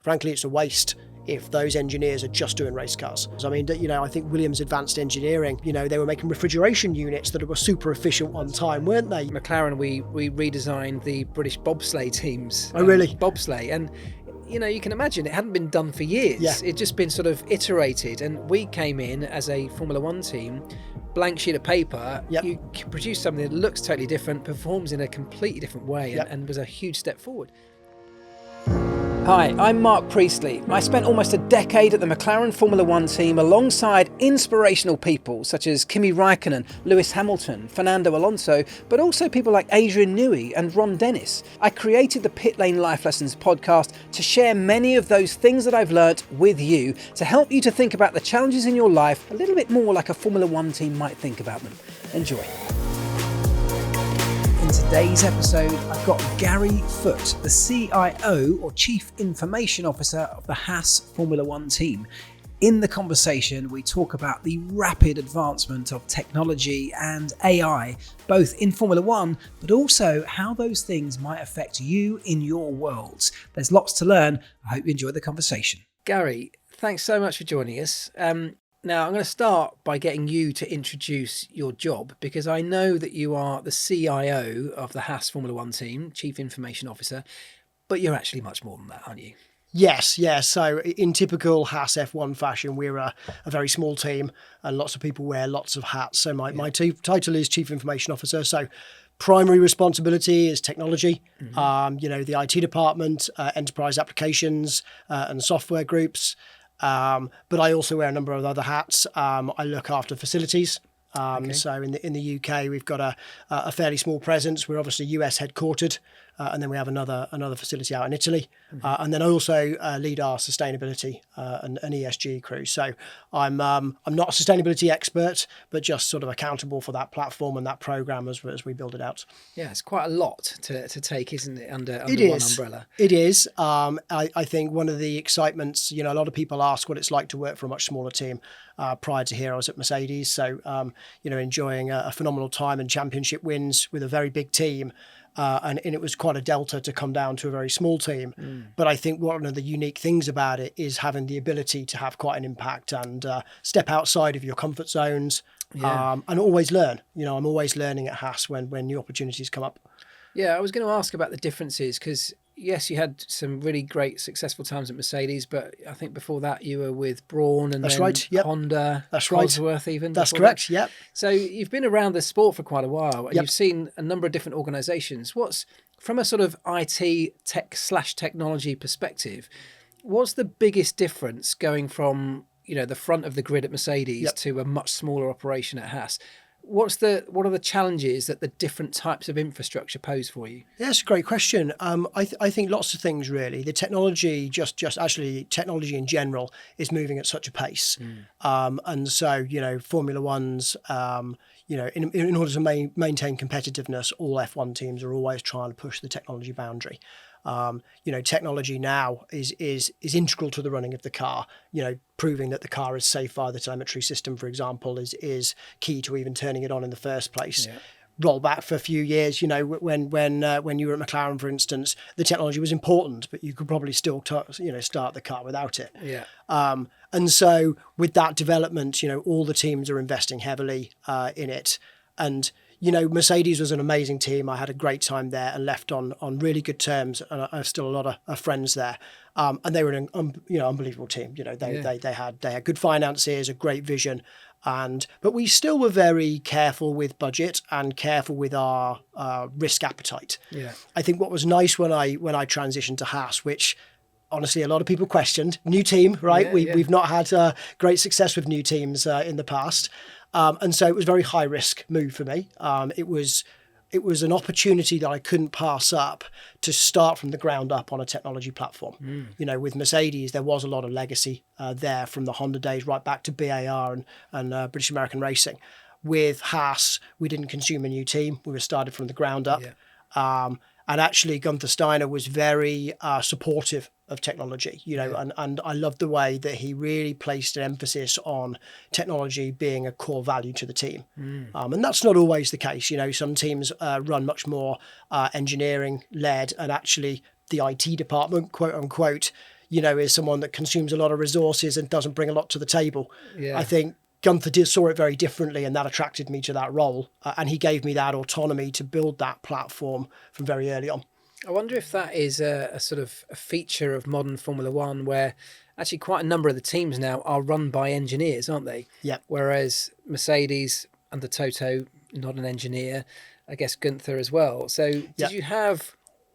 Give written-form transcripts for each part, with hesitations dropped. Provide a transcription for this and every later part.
frankly, it's a waste if those engineers are just doing race cars. I mean, I think Williams Advanced Engineering, they were making refrigeration units that were super efficient one time, weren't they? McLaren, we redesigned the British bobsleigh teams. Oh, really? Bobsleigh. And, you can imagine it hadn't been done for years. Yeah. It'd just been sort of iterated. And we came in as a Formula One team, blank sheet of paper. Yep. You produce something that looks totally different, performs in a completely different way, Yep. and was a huge step forward. Hi, I'm Marc Priestley. I spent almost a decade at the McLaren Formula One team alongside inspirational people such as Kimi Räikkönen, Lewis Hamilton, Fernando Alonso, but also people like Adrian Newey and Ron Dennis. I created the Pitlane Life Lessons Podcast to share many of those things that I've learnt with you to help you to think about the challenges in your life a little bit more like a Formula One team might think about them. Enjoy. In today's episode, I've got Gary Foote, the CIO or Chief Information Officer of the Haas Formula One team. In the conversation, we talk about the rapid advancement of technology and AI, both in Formula One, but also how those things might affect you in your worlds. There's lots to learn. I hope you enjoy the conversation. Gary, thanks so much for joining us. Now, I'm going to start by getting you to introduce your job, because I know that you are the CIO of the Haas Formula One team, Chief Information Officer, but you're actually much more than that, aren't you? Yes. So in typical Haas F1 fashion, we're a very small team and lots of people wear lots of hats. So my title is Chief Information Officer. So primary responsibility is technology, the IT department, enterprise applications and software groups. But I also wear a number of other hats. I look after facilities. So in the UK, we've got a fairly small presence. We're obviously US headquartered, and then we have another facility out in Italy. And then I also lead our sustainability and ESG crew. So I'm not a sustainability expert, but just sort of accountable for that platform and that program as we build it out. Yeah, it's quite a lot to take, isn't it, under one umbrella? It is. I think one of the excitements, a lot of people ask what it's like to work for a much smaller team. Prior to here, I was at Mercedes, so enjoying a phenomenal time and championship wins with a very big team. And it was quite a delta to come down to a very small team. But I think one of the unique things about it is having the ability to have quite an impact and step outside of your comfort zones and always learn. I'm always learning at Haas when new opportunities come up. Yeah, I was going to ask about the differences because, yes, you had some really great successful times at Mercedes, but I think before that you were with Braun and Honda, Cosworth even. That's correct, yep. So you've been around the sport for quite a while and you've seen a number of different organisations. From a sort of IT tech/technology perspective, what's the biggest difference going from, the front of the grid at Mercedes to a much smaller operation at Haas? What are the challenges that the different types of infrastructure pose for you? Yeah, that's a great question. I think lots of things really. The technology, just actually technology in general, is moving at such a pace, and so Formula One's, in order to maintain competitiveness, all F1 teams are always trying to push the technology boundary. Technology now is integral to the running of the car. Proving that the car is safe via the telemetry system, for example, is key to even turning it on in the first place. Yeah. Roll back for a few years, when you were at McLaren, for instance, the technology was important, but you could probably still start the car without it. Yeah. And so with that development, all the teams are investing heavily in it. And Mercedes was an amazing team. I had a great time there and left on really good terms. And I have still a lot of friends there. And they were an unbelievable team. They had good finances, a great vision. But we still were very careful with budget and careful with our risk appetite. Yeah. I think what was nice when I transitioned to Haas, which honestly a lot of people questioned, new team, right? We've not had great success with new teams in the past. And so it was a very high risk move for me. It was an opportunity that I couldn't pass up to start from the ground up on a technology platform. With Mercedes, there was a lot of legacy there from the Honda days right back to BAR and British American Racing. With Haas, we didn't consume a new team. We were started from the ground up. Yeah. And actually, Gunther Steiner was very supportive of technology, and I loved the way that he really placed an emphasis on technology being a core value to the team. And that's not always the case. Some teams run much more engineering led, and actually the IT department, quote unquote, is someone that consumes a lot of resources and doesn't bring a lot to the table. Yeah. I think Gunther saw it very differently, and that attracted me to that role. And he gave me that autonomy to build that platform from very early on. I wonder if that is a sort of a feature of modern Formula One, where actually quite a number of the teams now are run by engineers, aren't they? Yeah. Whereas Mercedes under Toto, not an engineer, I guess Gunther as well. So do you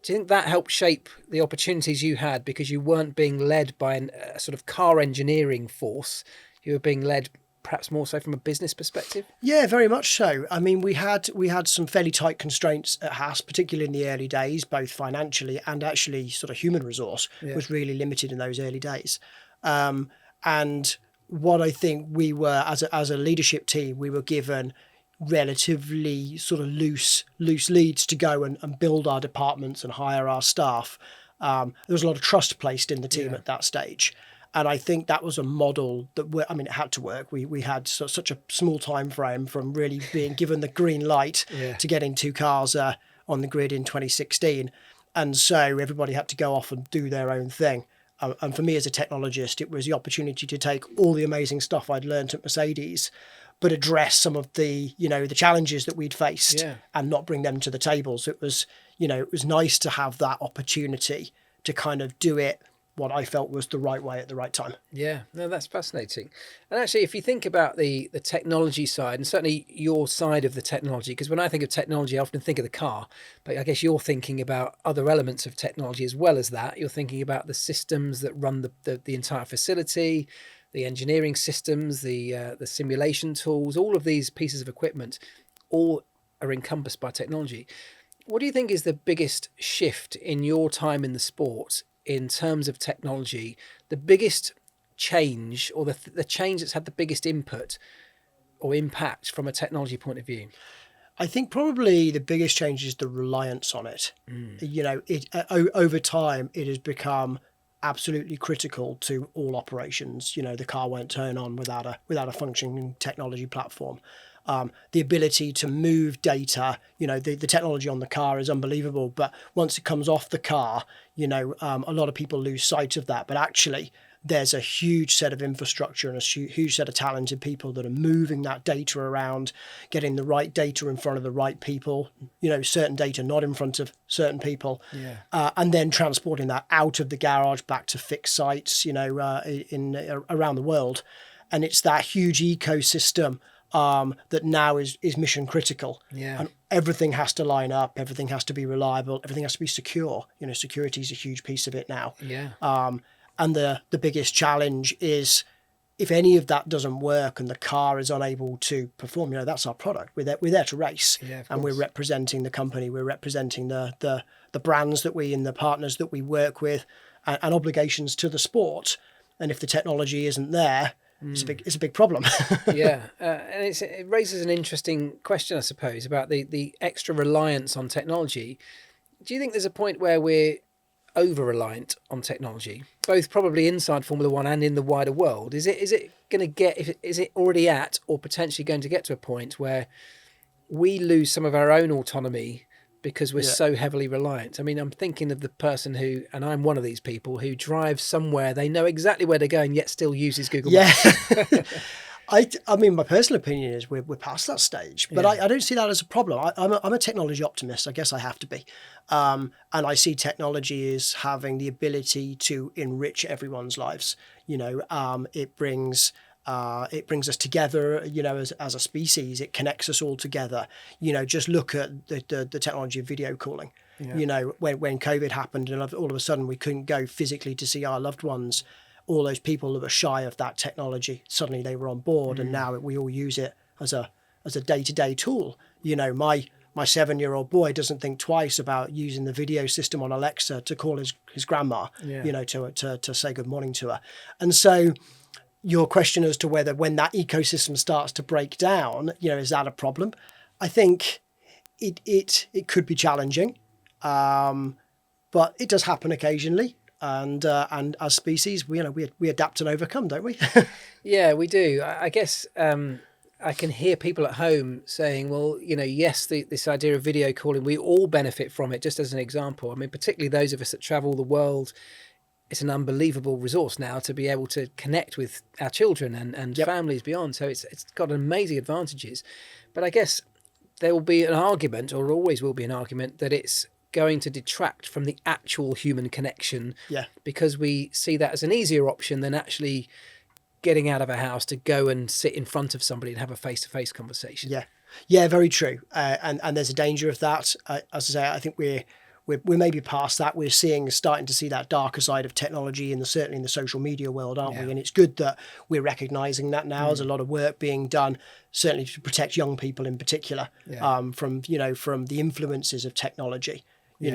think that helped shape the opportunities you had, because you weren't being led by a sort of car engineering force, you were being led perhaps more so from a business perspective? Yeah, very much so. I mean, we had some fairly tight constraints at Haas, particularly in the early days, both financially and actually sort of human resource was really limited in those early days. And what I think we were, as a leadership team, we were given relatively sort of loose leads to go and build our departments and hire our staff. There was a lot of trust placed in the team at that stage. And I think that was a model that, it had to work. We had such a small time frame from really being given the green light to getting 2 cars on the grid in 2016. And so everybody had to go off and do their own thing. And for me as a technologist, it was the opportunity to take all the amazing stuff I'd learned at Mercedes, but address some of the, the challenges that we'd faced and not bring them to the table. So it was nice to have that opportunity to kind of do it what I felt was the right way at the right time. Yeah, no, that's fascinating. And actually, if you think about the technology side, and certainly your side of the technology, because when I think of technology, I often think of the car, but I guess you're thinking about other elements of technology as well as that. You're thinking about the systems that run the entire facility, the engineering systems, the simulation tools, all of these pieces of equipment, all are encompassed by technology. What do you think is the biggest shift in your time in the sport in terms of technology, the biggest change, or the change that's had the biggest input or impact from a technology point of view? I think probably the biggest change is the reliance on it. Over time, it has become absolutely critical to all operations. The car won't turn on without a functioning technology platform. The ability to move data, the technology on the car is unbelievable, but once it comes off the car, a lot of people lose sight of that. But actually, there's a huge set of infrastructure and a huge set of talented people that are moving that data around, getting the right data in front of the right people, certain data not in front of certain people, and then transporting that out of the garage back to fixed sites, around the world. And it's that huge ecosystem that now is mission critical. And everything has to line up, everything has to be reliable, everything has to be secure. Security is a huge piece of it now. And the biggest challenge is, if any of that doesn't work and the car is unable to perform, that's our product. We're there to race, and we're representing the company, we're representing the brands that and the partners that we work with, and obligations to the sport. And if the technology isn't there, it's a big problem. And it raises an interesting question, I suppose, about the extra reliance on technology. Do you think there's a point where we're over-reliant on technology, both probably inside Formula One and in the wider world? Is it already at, or potentially going to get to a point where we lose some of our own autonomy because we're so heavily reliant? I mean, I'm thinking of the person who, and I'm one of these people, who drives somewhere, they know exactly where they're going, yet still uses Google Maps. I mean, my personal opinion is we're past that stage, but I don't see that as a problem. I'm a technology optimist. I guess I have to be. And I see technology as having the ability to enrich everyone's lives. It brings us together, as a species. It connects us all together. Just look at the technology of video calling. When COVID happened and all of a sudden we couldn't go physically to see our loved ones, all those people that were shy of that technology, suddenly they were on board, and now we all use it as a day-to-day tool. My 7-year-old boy doesn't think twice about using the video system on Alexa to call his grandma, to say good morning to her. And so your question as to whether, when that ecosystem starts to break down, is that a problem? I think it could be challenging, but it does happen occasionally. And as species, we adapt and overcome, don't we? Yeah, we do. I guess I can hear people at home saying, well, yes, this idea of video calling, we all benefit from it, just as an example. I mean, particularly those of us that travel the world, it's an unbelievable resource now to be able to connect with our children and families beyond. So it's got amazing advantages. But I guess there will be an argument, or always will be an argument, that it's going to detract from the actual human connection, because we see that as an easier option than actually getting out of a house to go and sit in front of somebody and have a face-to-face conversation. Yeah, very true. And there's a danger of that. As I say, I think we're maybe past that. We're starting to see that darker side of technology, certainly in the social media world, aren't we? And it's good that we're recognising that now. There's a lot of work being done, certainly to protect young people in particular, from the influences of technology. When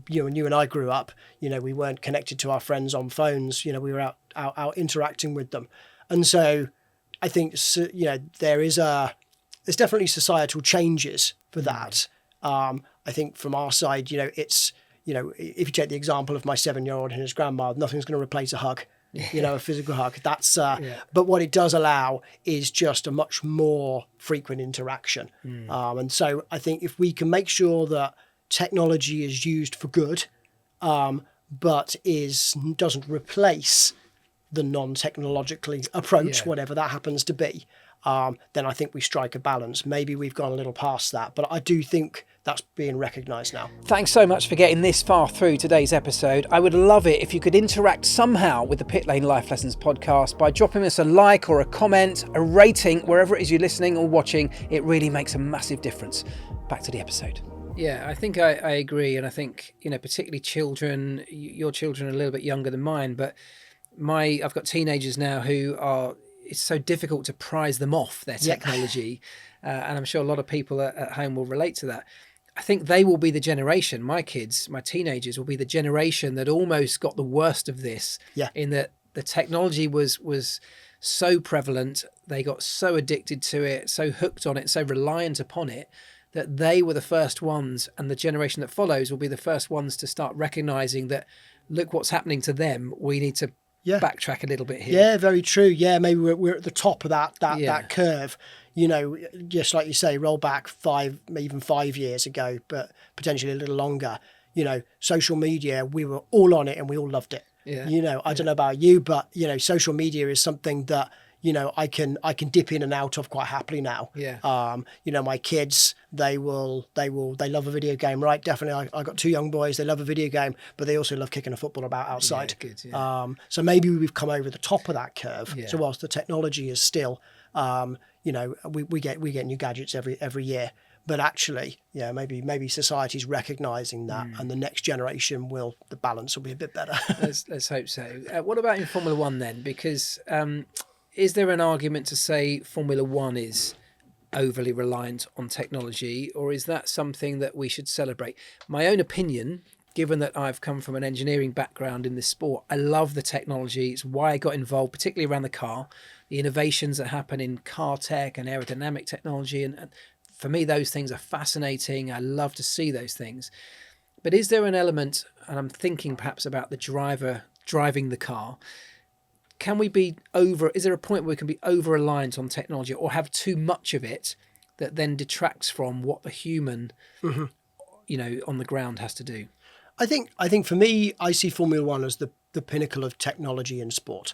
you and I grew up, we weren't connected to our friends on phones. We were out interacting with them, and so I think there's definitely societal changes for that. I think from our side, it's, if you take the example of my 7-year-old and his grandma, nothing's going to replace a hug, a physical hug. That's, but what it does allow is just a much more frequent interaction. And so I think if we can make sure that technology is used for good, but doesn't replace the non-technologically approach, whatever that happens to be, then I think we strike a balance. Maybe we've gone a little past that, but I do think that's being recognised now. Thanks so much for getting this far through today's episode. I would love it if you could interact somehow with the Pitlane Life Lessons podcast by dropping us a like or a comment, a rating, wherever it is you're listening or watching. It really makes a massive difference. Back to the episode. Yeah, I think I agree. And I think, particularly children, your children are a little bit younger than mine, but I've got teenagers now who are, it's so difficult to prize them off their technology. And I'm sure a lot of people at home will relate to that. I think they will be the generation, my kids, my teenagers will be the generation that almost got the worst of this, in that the technology was so prevalent. They got so addicted to it, so hooked on it, so reliant upon it, that they were the first ones, and the generation that follows will be the first ones to start recognizing that, look what's happening to them. We need to backtrack a little bit here. Yeah, very true. Yeah, maybe we're at the top of that curve. Just like you say, roll back even 5 years ago, but potentially a little longer. Social media, we were all on it and we all loved it. I don't know about you, but social media is something that I can dip in and out of quite happily now. My kids, they love a video game, right? Definitely. I got 2 young boys. They love a video game, but they also love kicking a football about outside. So maybe we've come over the top of that curve. So whilst the technology is still, we get new gadgets every year, but actually, maybe society's recognizing that, and the next generation the balance will be a bit better. Let's hope so. What about in Formula One then? Because is there an argument to say Formula One is overly reliant on technology, or is that something that we should celebrate? My own opinion, given that I've come from an engineering background in this sport, I love the technology. It's why I got involved, particularly around the car, the innovations that happen in car tech and aerodynamic technology. And for me, those things are fascinating. I love to see those things. But is there an element, and I'm thinking perhaps about the driver driving the car, is there a point where we can be over-reliant on technology or have too much of it that then detracts from what the human, on the ground has to do? I think for me, I see Formula One as the pinnacle of technology in sport.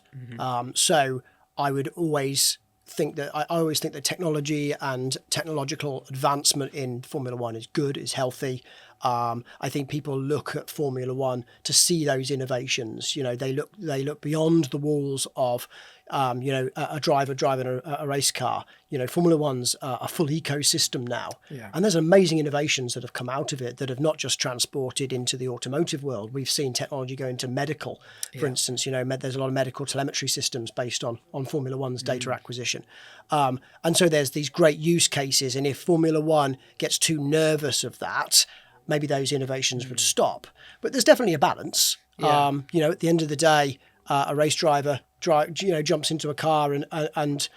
So I would always think that technology and technological advancement in Formula One is good, is healthy. I think people look at Formula One to see those innovations. They look beyond the walls of a driver driving a race car. Formula One's a full ecosystem now, and there's amazing innovations that have come out of it that have not just transported into the automotive world. We've seen technology go into medical, for instance. There's a lot of medical telemetry systems based on Formula One's data acquisition, and so there's these great use cases. And if Formula One gets too nervous of that, maybe those innovations would stop. But there's definitely a balance. At the end of the day, a race driver jumps into a car and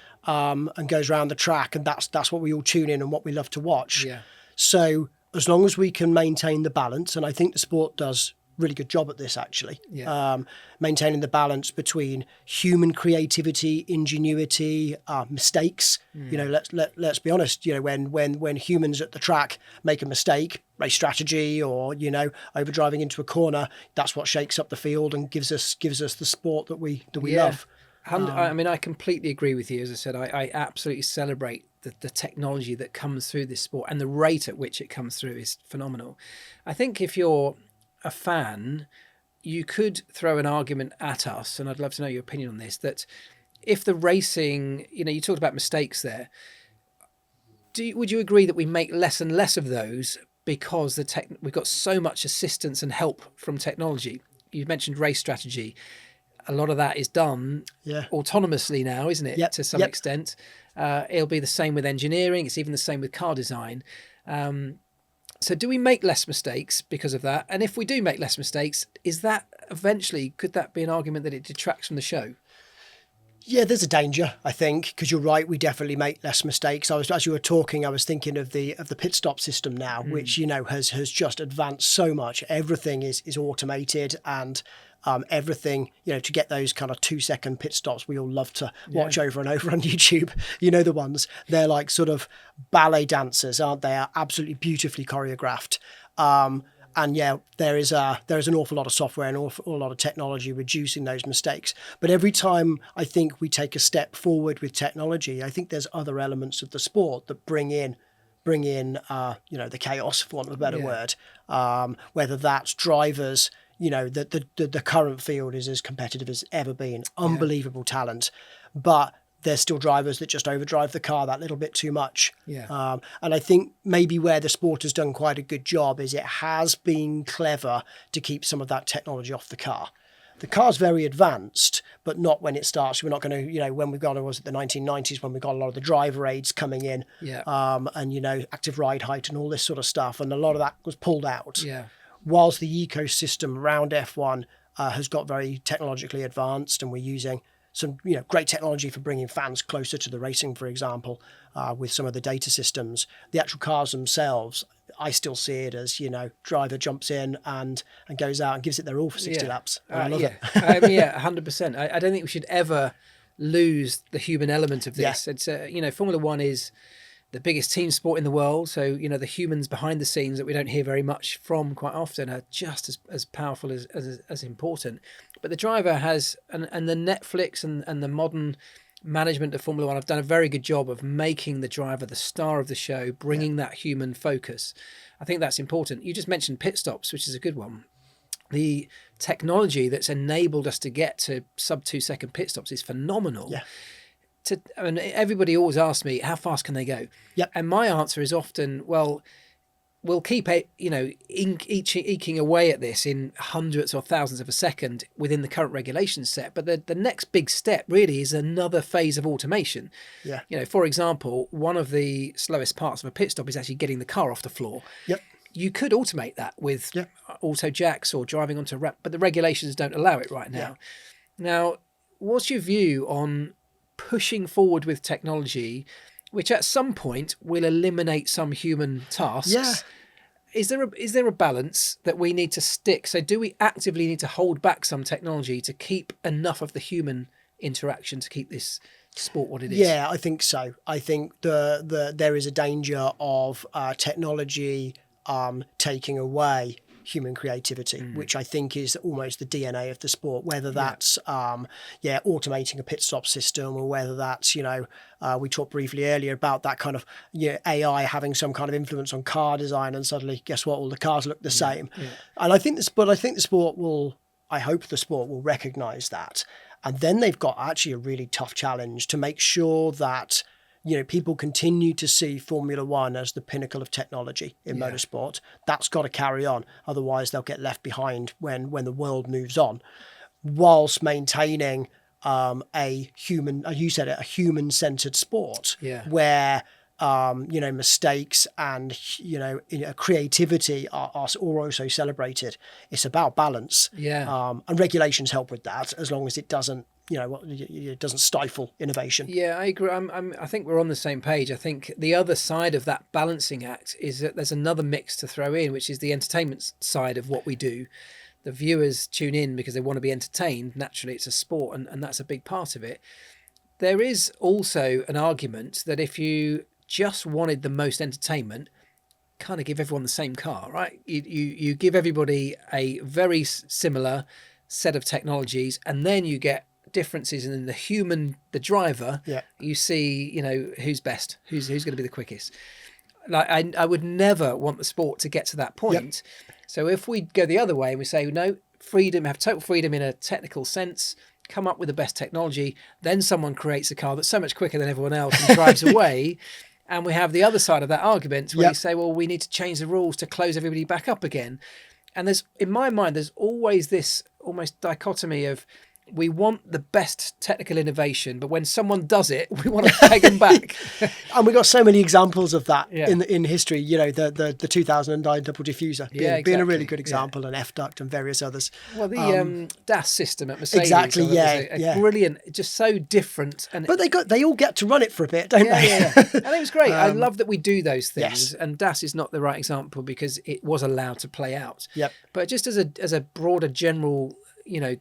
goes around the track, and that's what we all tune in and what we love to watch. So as long as we can maintain the balance, and I think the sport does really good job at this, actually. Yeah. Maintaining the balance between human creativity, ingenuity, mistakes. You know, let's be honest. You know, when humans at the track make a mistake, race strategy, or overdriving into a corner, that's what shakes up the field and gives us the sport that we love. I mean, I completely agree with you. As I said, I absolutely celebrate the technology that comes through this sport, and the rate at which it comes through is phenomenal. I think if you're a fan, you could throw an argument at us, and I'd love to know your opinion on this, that if the racing, you talked about mistakes there, would you agree that we make less and less of those because we've got so much assistance and help from technology? You mentioned race strategy. A lot of that is done autonomously now, isn't it, to some extent? It'll be the same with engineering. It's even the same with car design. So do we make less mistakes because of that? And if we do make less mistakes, could that be an argument that it detracts from the show? Yeah, there's a danger, I think, because you're right. We definitely make less mistakes. As you were talking, I was thinking of the pit stop system now, which has just advanced so much. Everything is automated, and everything, to get those kind of 2-second pit stops we all love to watch over and over on YouTube. The ones, they're like sort of ballet dancers, aren't they? Are absolutely beautifully choreographed. And there is an awful lot of software and an awful lot of technology reducing those mistakes. But every time I think we take a step forward with technology, I think there's other elements of the sport that bring in the chaos, for want of a better word. Whether that's drivers. The current field is as competitive as ever been. Unbelievable talent, but there's still drivers that just overdrive the car that little bit too much. And I think maybe where the sport has done quite a good job is it has been clever to keep some of that technology off the car. The car's very advanced, but not when it starts. We're not going to, when we've got, was it the 1990s when we got a lot of the driver aids coming in, and, active ride height and all this sort of stuff. And a lot of that was pulled out. Whilst the ecosystem around F1 has got very technologically advanced, and we're using some great technology for bringing fans closer to the racing, for example, with some of the data systems, the actual cars themselves, I still see it as, driver jumps in and goes out and gives it their all for 60 laps. I love it. 100%. I don't think we should ever lose the human element of this. It's Formula One is the biggest team sport in the world. So, the humans behind the scenes that we don't hear very much from quite often are just as powerful as important. But the driver has, and the Netflix and the modern management of Formula One have done a very good job of making the driver the star of the show, bringing that human focus. I think that's important. You just mentioned pit stops, which is a good one. The technology that's enabled us to get to sub 2-second pit stops is phenomenal. Everybody always asks me, how fast can they go? And my answer is often, well, we'll keep eking away at this in hundreds or thousands of a second within the current regulations set. But the next big step really is another phase of automation. For example, one of the slowest parts of a pit stop is actually getting the car off the floor. You could automate that with auto jacks or driving onto a ramp, but the regulations don't allow it right now. Now, what's your view on pushing forward with technology, which at some point will eliminate some human tasks? Is there a balance that we need to stick? So do we actively need to hold back some technology to keep enough of the human interaction to keep this sport what it is? I think so. I think there is a danger of technology taking away human creativity, which I think is almost the DNA of the sport, whether that's automating a pit stop system, or whether that's we talked briefly earlier about that kind of AI having some kind of influence on car design, and suddenly guess what, all the cars look the same. And I hope the sport will recognize that, and then they've got actually a really tough challenge to make sure that people continue to see Formula One as the pinnacle of technology in motorsport. That's got to carry on. Otherwise, they'll get left behind when the world moves on, whilst maintaining a human-centered sport where mistakes and creativity are also celebrated. It's about balance. And regulations help with that, as long as it doesn't it doesn't stifle innovation. I agree. I think we're on the same page. I think the other side of that balancing act is that there's another mix to throw in, which is the entertainment side of what we do. the viewers tune in because they want to be entertained. Naturally, it's a sport, and that's a big part of it. There is also an argument that if you just wanted the most entertainment, kind of give everyone the same car, right? You give everybody a very similar set of technologies, and then you get differences in the driver. Yeah. You see, who's best, who's going to be the quickest. Like I would never want the sport to get to that point. Yep. So if we go the other way and we say, no, freedom, have total freedom in a technical sense, come up with the best technology, then someone creates a car that's so much quicker than everyone else and drives away. And we have the other side of that argument where you say, well, we need to change the rules to close everybody back up again. And in my mind, there's always this almost dichotomy of, we want the best technical innovation, but when someone does it, we want to peg them back. And we got so many examples of that in history. The 2009 double diffuser being a really good example, and F-duct and various others. Well, the DAS system at Mercedes, exactly, brilliant, just so different. But they all get to run it for a bit, don't they? Yeah. I think it was great. I love that we do those things. Yes. And DAS is not the right example because it was allowed to play out. Yep. But just as a broader general,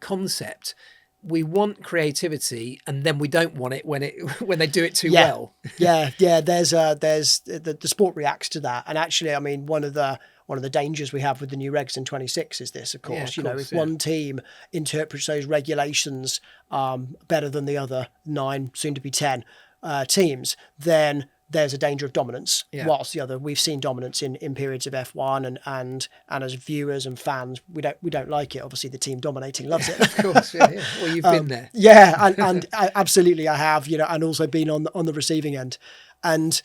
concept, we want creativity, and then we don't want it when they do it too well. There's the sport reacts to that, and actually, I mean, one of the dangers we have with the new regs in 26 is this, of course. If one team interprets those regulations better than the other 9, soon to be 10 teams, then there's a danger of dominance. Whilst the other, we've seen dominance in periods of F1, and as viewers and fans, we don't like it. Obviously, the team dominating loves it. Of course, yeah. Well, you've been there. Yeah, and absolutely, I have. And also been on the receiving end, and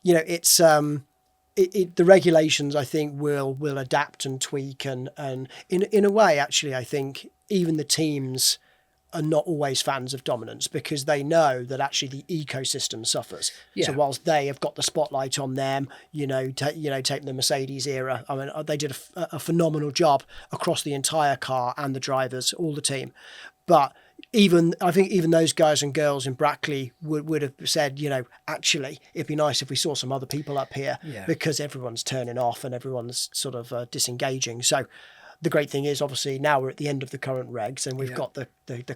it's the regulations, I think, will adapt and tweak, and in a way, actually, I think even the teams are not always fans of dominance because they know that actually the ecosystem suffers. Yeah. So whilst they have got the spotlight on them, take the Mercedes era. I mean, they did a phenomenal job across the entire car and the drivers, all the team. But I think even those guys and girls in Brackley would have said, actually, it'd be nice if we saw some other people up here because everyone's turning off and everyone's sort of disengaging. So the great thing is, obviously, now we're at the end of the current regs and we've got the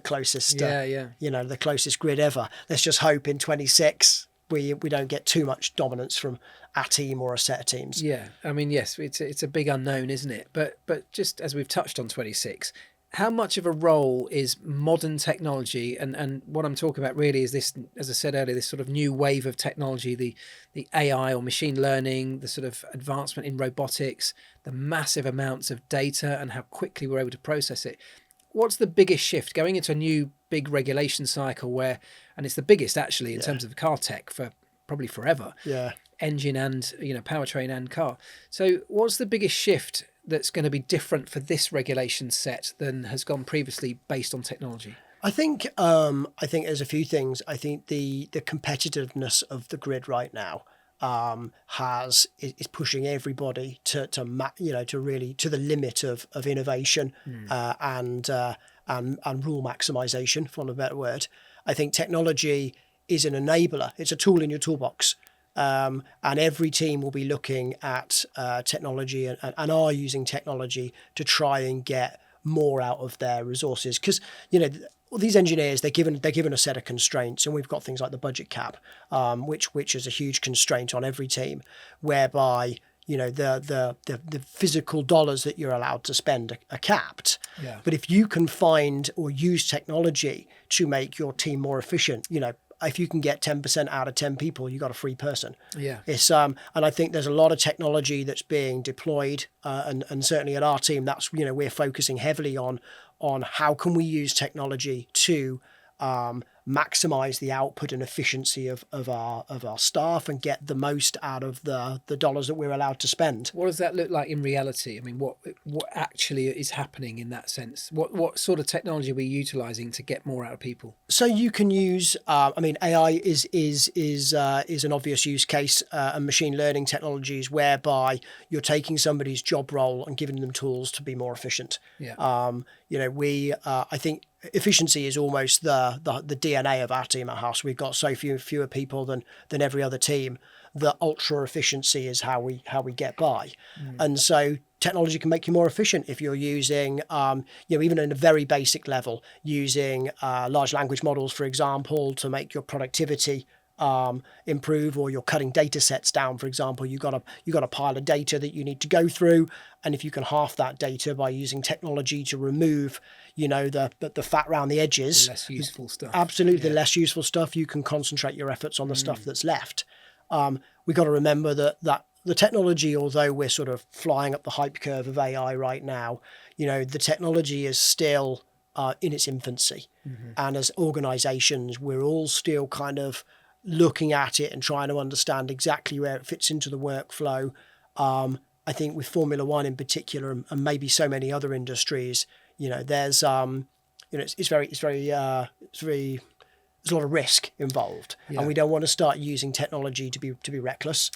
closest, the closest grid ever. Let's just hope in 26 we don't get too much dominance from a team or a set of teams. Yeah, I mean, yes, it's a big unknown, isn't it? But just as we've touched on 26, how much of a role is modern technology, and what I'm talking about really is this, as I said earlier, this sort of new wave of technology, the AI or machine learning, the sort of advancement in robotics, the massive amounts of data and how quickly we're able to process it. What's the biggest shift going into a new big regulation cycle and it's the biggest actually in terms of car tech for probably forever. Yeah. Engine and, powertrain and car. So what's the biggest shift that's going to be different for this regulation set than has gone previously based on technology? I think there's a few things. I think the competitiveness of the grid right now is pushing everybody to really to the limit of innovation and rule maximization, for want of a better word. I think technology is an enabler. It's a tool in your toolbox. And every team will be looking at technology and are using technology to try and get more out of their resources. Because, these engineers, they're given a set of constraints, and we've got things like the budget cap, which is a huge constraint on every team, whereby, the physical dollars that you're allowed to spend are capped. Yeah. But if you can find or use technology to make your team more efficient, if you can get 10% out of 10 people, you got a free person. Yeah. It's and I think there's a lot of technology that's being deployed, and certainly at our team, that's we're focusing heavily on how can we use technology to maximize the output and efficiency of our staff and get the most out of the dollars that we're allowed to spend. What does that look like in reality? I mean, what actually is happening in that sense? What sort of technology are we utilizing to get more out of people? So you can use, AI is an obvious use case, and machine learning technologies whereby you're taking somebody's job role and giving them tools to be more efficient. Yeah. I think efficiency is almost the DNA of our team at Haas. We've got so fewer people than every other team that ultra efficiency is how we get by. And so technology can make you more efficient if you're using, even in a very basic level, using large language models, for example, to make your productivity improve, or you're cutting data sets down. For example, you got a pile of data that you need to go through, and if you can half that data by using technology to remove, the fat around the edges, the less useful stuff. Absolutely, the less useful stuff, you can concentrate your efforts on the stuff that's left. We got to remember that the technology, although we're sort of flying up the hype curve of AI right now, the technology is still in its infancy, and as organisations, we're all still kind of looking at it and trying to understand exactly where it fits into the workflow. I think with Formula One in particular, and maybe so many other industries, there's there's a lot of risk involved, and we don't want to start using technology to be reckless.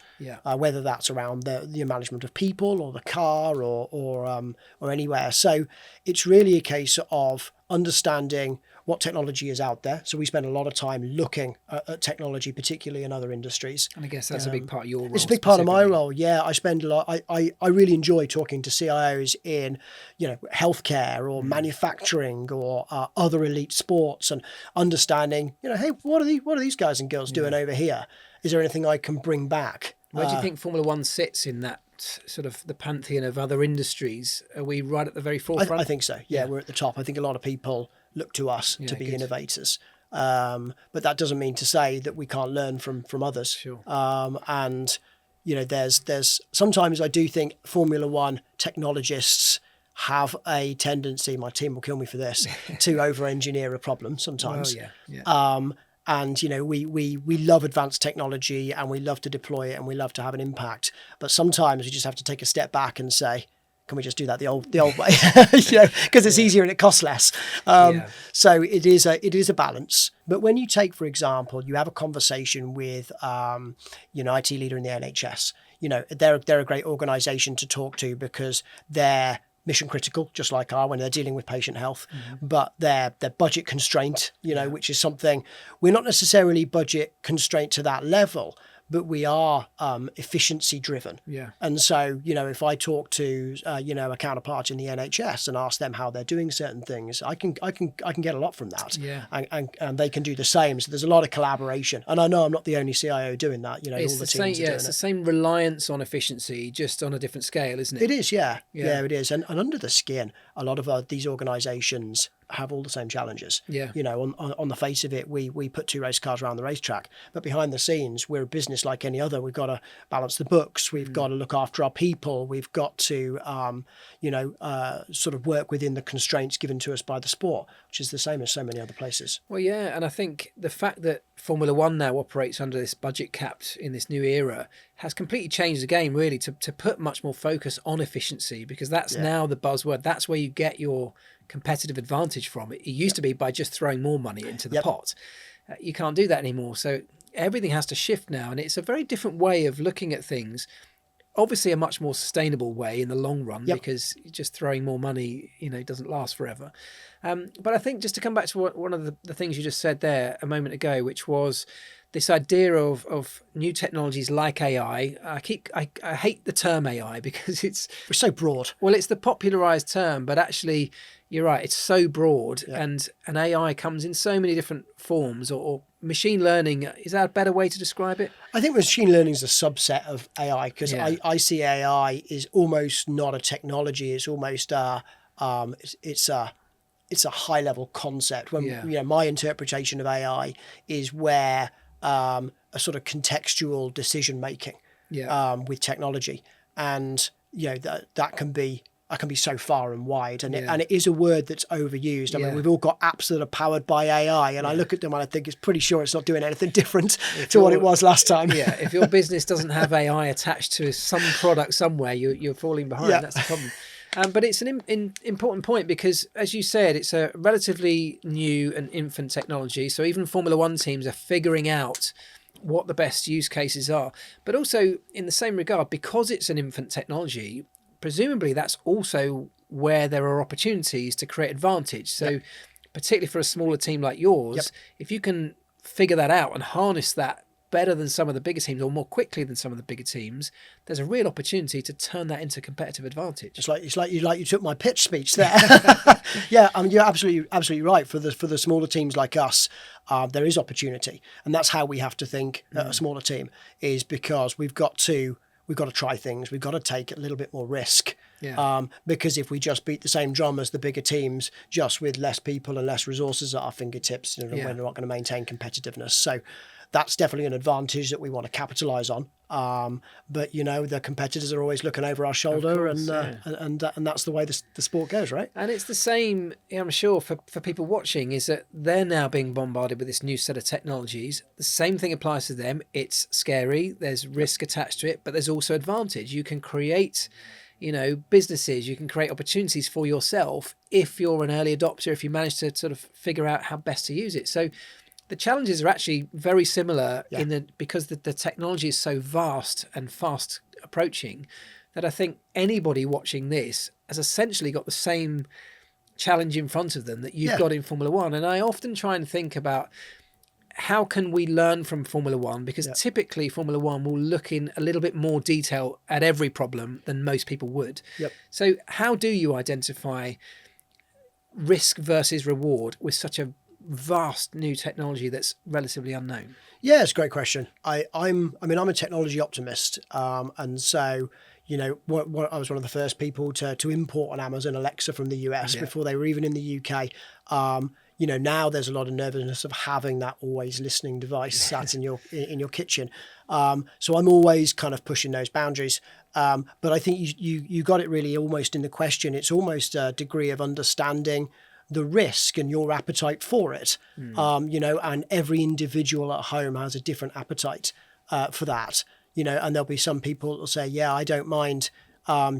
Whether that's around the management of people or the car or anywhere. So it's really a case of understanding what technology is out there. So we spend a lot of time looking at technology, particularly in other industries. And I guess that's a big part of your role. It's a big part of my role. Yeah, I spend a lot. I really enjoy talking to CIOs in, healthcare or manufacturing or other elite sports, and understanding, hey, what are these guys and girls doing over here? Is there anything I can bring back? Where do you think Formula One sits in that sort of the pantheon of other industries? Are we right at the very forefront? I think so. Yeah, we're at the top. I think a lot of people look to us to be innovators. But that doesn't mean to say that we can't learn from others. Sure. And there's sometimes I do think Formula One technologists have a tendency, my team will kill me for this, to over-engineer a problem sometimes. And we love advanced technology, and we love to deploy it, and we love to have an impact. But sometimes we just have to take a step back and say, can we just do that the old way? Because it's easier and it costs less. So it is a balance. But when you take, for example, you have a conversation with an IT leader in the NHS. They're a great organisation to talk to because they're mission critical, just like when they're dealing with patient health, but they're budget constraint, which is something we're not necessarily budget constraint to that level, but we are efficiency driven. And so, if I talk to a counterpart in the NHS and ask them how they're doing certain things, I can get a lot from that. And they can do the same. So there's a lot of collaboration. And I know I'm not the only CIO doing that. All the teams are doing it. It's the same reliance on efficiency, just on a different scale, isn't it? It is, yeah, it is. And under the skin, a lot of these organisations have all the same challenges. On the face of it, we put two race cars around the racetrack, but behind the scenes, we're a business like any other. We've got to balance the books. We've got to look after our people. We've got to, sort of work within the constraints given to us by the sport, which is the same as so many other places. Well, yeah, and I think the fact that Formula One now operates under this budget capped in this new era has completely changed the game, really, to put much more focus on efficiency, because that's now the buzzword. That's where you get your competitive advantage from. It used to be by just throwing more money into the pot. You can't do that anymore. So everything has to shift now, and it's a very different way of looking at things. Obviously a much more sustainable way in the long run, because just throwing more money, doesn't last forever. But I think, just to come back to one of the things you just said there a moment ago, which was this idea of new technologies like AI. I hate the term AI because it's so broad. Well, it's the popularized term, but actually, you're right, it's so broad, and AI comes in so many different forms, or machine learning. Is that a better way to describe it? I think machine learning is a subset of AI, because I see AI is almost not a technology. It's almost it's a high level concept. When my interpretation of AI is where a sort of contextual decision making with technology, and that can be so far and wide, and it is a word that's overused. I mean, we've all got apps that are powered by AI, and I look at them and I think it's pretty sure it's not doing anything different to what it was last time. If your business doesn't have AI attached to some product somewhere, you're falling behind. That's the problem. But it's an important point, because, as you said, it's a relatively new and infant technology. So even Formula One teams are figuring out what the best use cases are. But also, in the same regard, because it's an infant technology, presumably that's also where there are opportunities to create advantage. So particularly for a smaller team like yours, if you can figure that out and harness that better than some of the bigger teams or more quickly than some of the bigger teams, there's a real opportunity to turn that into competitive advantage. It's like you took my pitch speech there. Yeah, I mean, you're absolutely right. For the smaller teams like us, there is opportunity, and that's how we have to think at a smaller team, is because we've got to try things. We've got to take a little bit more risk. Yeah. Because if we just beat the same drum as the bigger teams, just with less people and less resources at our fingertips, we're not going to maintain competitiveness. So that's definitely an advantage that we want to capitalize on. But the competitors are always looking over our shoulder, and that's the way the sport goes, right? And it's the same, I'm sure, for people watching, is that they're now being bombarded with this new set of technologies. The same thing applies to them. It's scary. There's risk attached to it, but there's also advantage. You can create, businesses. You can create opportunities for yourself if you're an early adopter, if you manage to sort of figure out how best to use it. So the challenges are actually very similar because the technology is so vast and fast approaching that I think anybody watching this has essentially got the same challenge in front of them that you've got in Formula One. And I often try and think about how can we learn from Formula One, because typically Formula One will look in a little bit more detail at every problem than most people would. Yep. So how do you identify risk versus reward with such a vast new technology that's relatively unknown? Yeah, it's a great question. I'm a technology optimist, and so I was one of the first people to import an Amazon Alexa from the US before they were even in the UK. Now there's a lot of nervousness of having that always listening device sat in your kitchen. So I'm always kind of pushing those boundaries. But I think you got it really almost in the question. It's almost a degree of understanding the risk and your appetite for it. And every individual at home has a different appetite for that. And there'll be some people that will say, yeah, I don't mind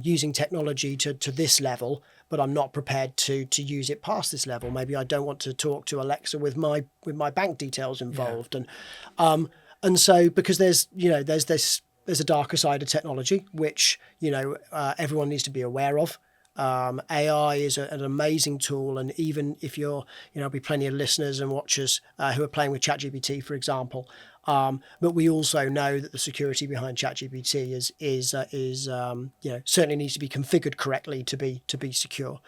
using technology to this level, but I'm not prepared to use it past this level. Maybe I don't want to talk to Alexa with my bank details involved. And so because there's a darker side of technology, which, everyone needs to be aware of. AI is an amazing tool, and even if there'll be plenty of listeners and watchers who are playing with ChatGPT, for example. But we also know that the security behind ChatGPT is certainly needs to be configured correctly to be secure.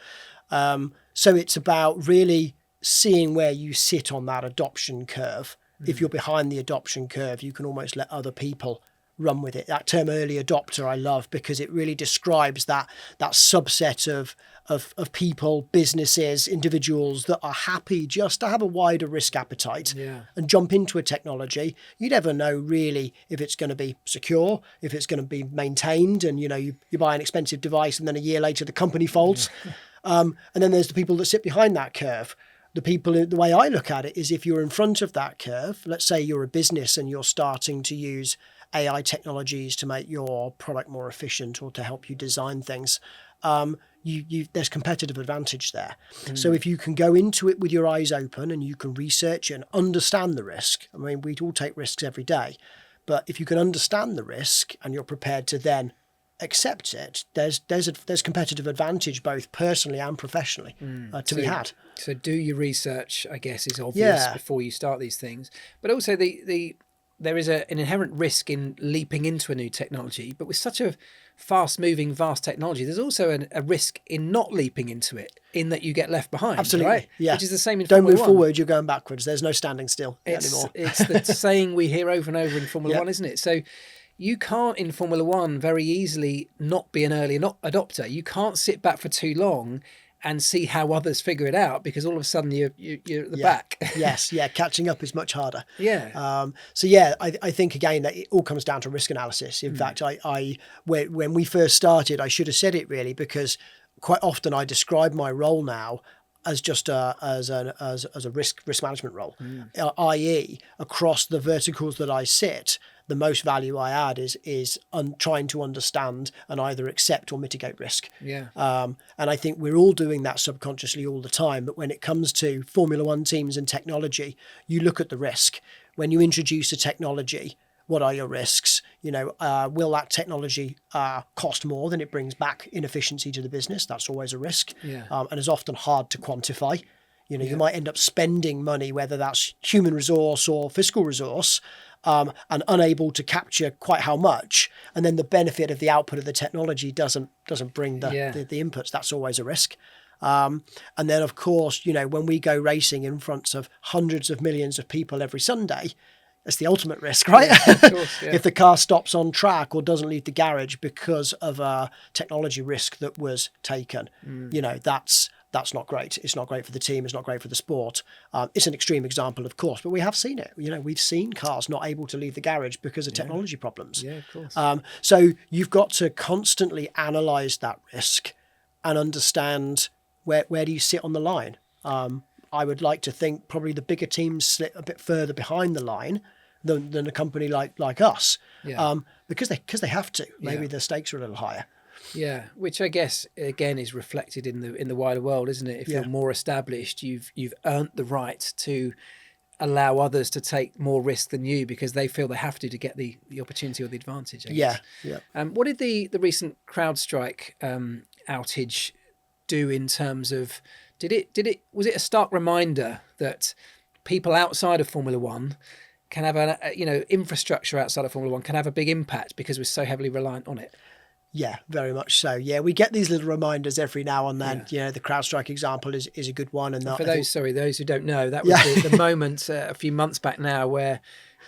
So it's about really seeing where you sit on that adoption curve. If you're behind the adoption curve, you can almost let other people run with it. That term early adopter I love, because it really describes that subset of people, businesses, individuals that are happy just to have a wider risk appetite and jump into a technology. You never know really if it's going to be secure, if it's going to be maintained, and you buy an expensive device and then a year later the company folds. And then there's the people that sit behind that curve. The way I look at it is, if you're in front of that curve, let's say you're a business and you're starting to use AI technologies to make your product more efficient or to help you design things, there's competitive advantage there. So if you can go into it with your eyes open and you can research it and understand the risk, I mean, we all take risks every day, but if you can understand the risk and you're prepared to then accept it, there's competitive advantage both personally and professionally to be had. So do your research, I guess, is obvious before you start these things. But also there is an inherent risk in leaping into a new technology, but with such a fast-moving, vast technology, there's also a risk in not leaping into it, in that you get left behind. Absolutely, right? Yeah. Which is the same in Don't Formula move One. forward, you're going backwards. There's no standing still anymore. It's the saying we hear over and over in Formula One, isn't it? So you can't, in Formula One, very easily not be an early adopter. You can't sit back for too long and see how others figure it out, because all of a sudden you're at the back. Yes, catching up is much harder. I think again that it all comes down to risk analysis. In fact, when we first started, I should have said it really, because quite often I describe my role now as just as a risk management role, i.e. across the verticals that I sit. The most value I add is trying to understand and either accept or mitigate risk. And I think we're all doing that subconsciously all the time. But when it comes to Formula One teams and technology, you look at the risk. When you introduce a technology, what are your risks? Will that technology cost more than it brings back inefficiency to the business? That's always a risk, and is often hard to quantify. You might end up spending money, whether that's human resource or fiscal resource, and unable to capture quite how much, and then the benefit of the output of the technology doesn't bring the inputs. That's always a risk. And then, of course, when we go racing in front of hundreds of millions of people every Sunday, it's the ultimate risk, right? Yeah, of course, yeah. If the car stops on track or doesn't leave the garage because of a technology risk that was taken, that's not great. It's not great for the team. It's not great for the sport. It's an extreme example, of course, but we have seen it. We've seen cars not able to leave the garage because of technology problems. Yeah, of course. So you've got to constantly analyze that risk and understand where do you sit on the line. I would like to think probably the bigger teams sit a bit further behind the line than a company like us, because they have to. Maybe the stakes are a little higher. Yeah, which I guess again is reflected in the wider world, isn't it? If you're more established, you've earned the right to allow others to take more risk than you because they feel they have to get the opportunity or the advantage. I guess. What did the recent CrowdStrike outage do in terms of? Was it a stark reminder that people outside of Formula One can have infrastructure outside of Formula One can have a big impact because we're so heavily reliant on it? Yeah, very much so. Yeah, we get these little reminders every now and then. The CrowdStrike example is a good one. And for those who don't know, that was the moment a few months back now where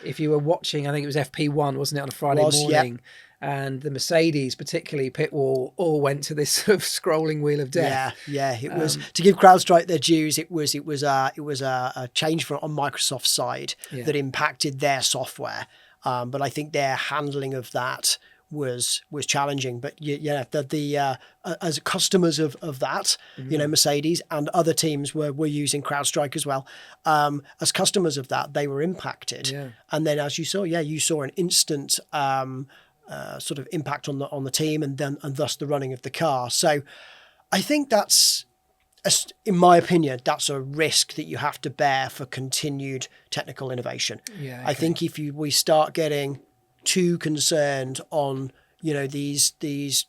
if you were watching, I think it was FP1, wasn't it, on a Friday morning? And the Mercedes, particularly pit wall, all went to this sort of scrolling wheel of death. Yeah. It was to give CrowdStrike their dues. It was a change on Microsoft's side that impacted their software. But I think their handling of that was challenging. But as customers of that, Mercedes and other teams were using CrowdStrike as well. As customers of that, they were impacted. Yeah. And then, as you saw an instant. Sort of impact on the team and thus the running of the car. So I think that's, in my opinion, that's a risk that you have to bear for continued technical innovation. Yeah, okay. I think if we start getting too concerned on these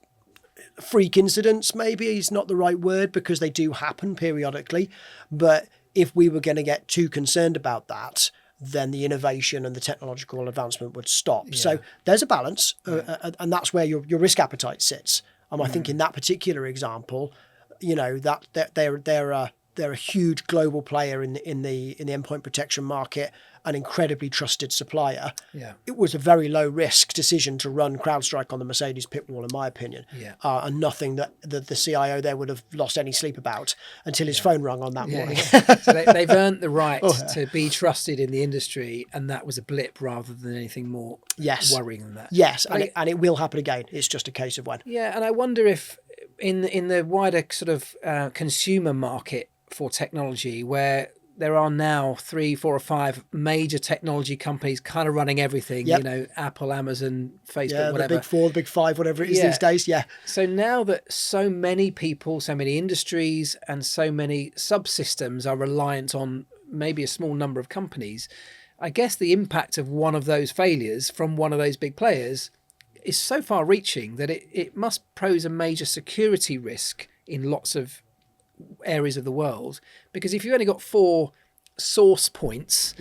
freak incidents, maybe is not the right word because they do happen periodically, but if we were going to get too concerned about that, then the innovation and the technological advancement would stop. Yeah. So there's a balance, and that's where your risk appetite sits. I think in that particular example, that they're a huge global player in the endpoint protection market, an incredibly trusted supplier. Yeah. It was a very low risk decision to run CrowdStrike on the Mercedes pit wall, in my opinion. Yeah. And nothing that the CIO there would have lost any sleep about until his phone rang on that morning. Yeah. So they've earned the right to be trusted in the industry, and that was a blip rather than anything more worrying than that. Yes, and it will happen again. It's just a case of when. Yeah, and I wonder if in the wider sort of consumer market for technology, where there are now 3, 4 or 5 major technology companies kind of running everything, Apple, Amazon, Facebook, whatever. The big 4, the big 5, whatever it is these days, So now that so many people, so many industries and so many subsystems are reliant on maybe a small number of companies, I guess the impact of one of those failures from one of those big players is so far reaching that it must pose a major security risk in lots of areas of the world, because if you've only got 4 source points,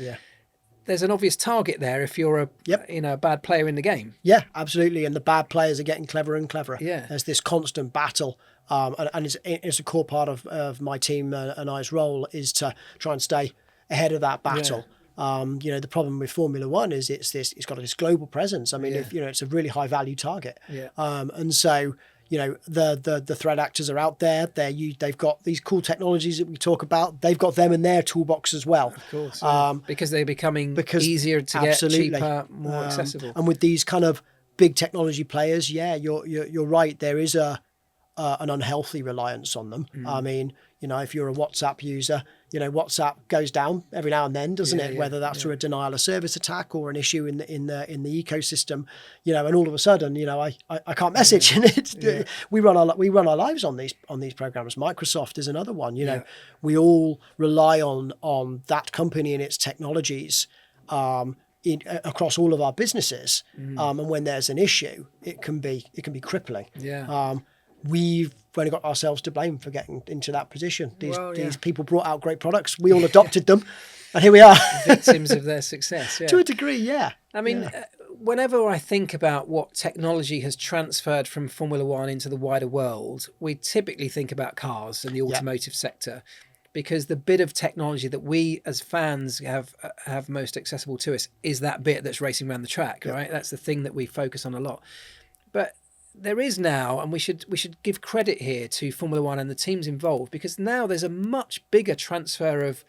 there's an obvious target there if you're a bad player in the game. Yeah, absolutely. And the bad players are getting cleverer and cleverer. Yeah. There's this constant battle. And it's a core part of my team and I's role is to try and stay ahead of that battle. Yeah. The problem with Formula One is it's got this global presence. I mean, it's a really high value target. Yeah. And so the threat actors are out there. They've got these cool technologies that we talk about. They've got them in their toolbox as well. Of course, because they're becoming easier to get, cheaper, more accessible. And with these kind of big technology players, you're right. There is an unhealthy reliance on them. I mean, if you're a WhatsApp user, WhatsApp goes down every now and then, doesn't it? Whether that's through a denial of service attack or an issue in the ecosystem, and all of a sudden, I can't message. And we run our lives on these programs. Microsoft is another one. We all rely on that company and its technologies across all of our businesses. And when there's an issue, it can be crippling. Yeah. We've only got ourselves to blame for getting into that position. These people brought out great products. We all adopted them. And here we are. victims of their success. Yeah. To a degree, yeah. I mean, whenever I think about what technology has transferred from Formula One into the wider world, we typically think about cars and the automotive sector, because the bit of technology that we as fans have most accessible to us is that bit that's racing around the track, right? That's the thing that we focus on a lot. But there is now, and we should give credit here to Formula One and the teams involved, because now there's a much bigger transfer of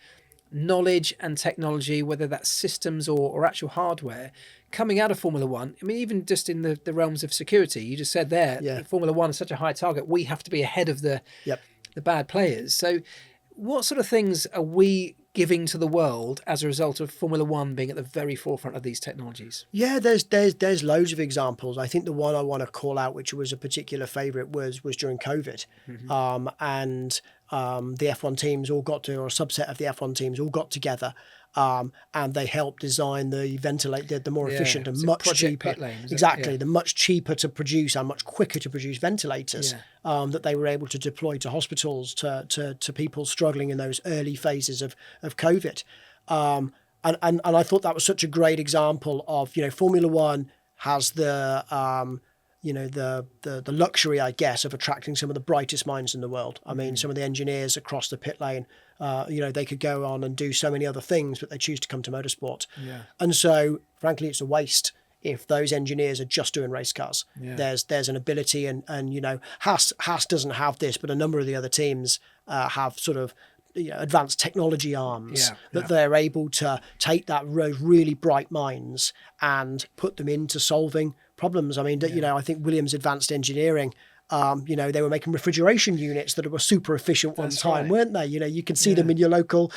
knowledge and technology, whether that's systems or actual hardware, coming out of Formula One. I mean, even just in the realms of security, you just said there, Formula One is such a high target, we have to be ahead of the bad players. So what sort of things are we giving to the world as a result of Formula One being at the very forefront of these technologies? Yeah, there's loads of examples. I think the one I want to call out, which was a particular favourite, was during COVID. And the F1 teams all got to, or a subset of the F1 teams all got together, and they helped design the more efficient and much cheaper. Pitlane, the much cheaper to produce and much quicker to produce ventilators that they were able to deploy to hospitals to people struggling in those early phases of COVID. And I thought that was such a great example of, Formula One has the luxury, I guess, of attracting some of the brightest minds in the world. I mean, some of the engineers across the pit lane, they could go on and do so many other things, but they choose to come to motorsport. And so, frankly, it's a waste if those engineers are just doing race cars. There's an ability, and Haas doesn't have this, but a number of the other teams have sort of advanced technology arms that they're able to take those really bright minds and put them into solving problems. I mean, I think Williams Advanced Engineering, they were making refrigeration units that were super efficient one time, weren't they? You can see them in your local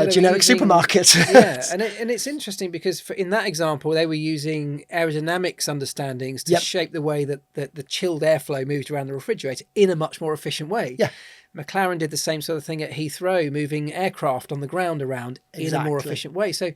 generic supermarket. And it's interesting because in that example, they were using aerodynamics understandings to shape the way that the chilled airflow moved around the refrigerator in a much more efficient way. McLaren did the same sort of thing at Heathrow, moving aircraft on the ground around in a more efficient way. So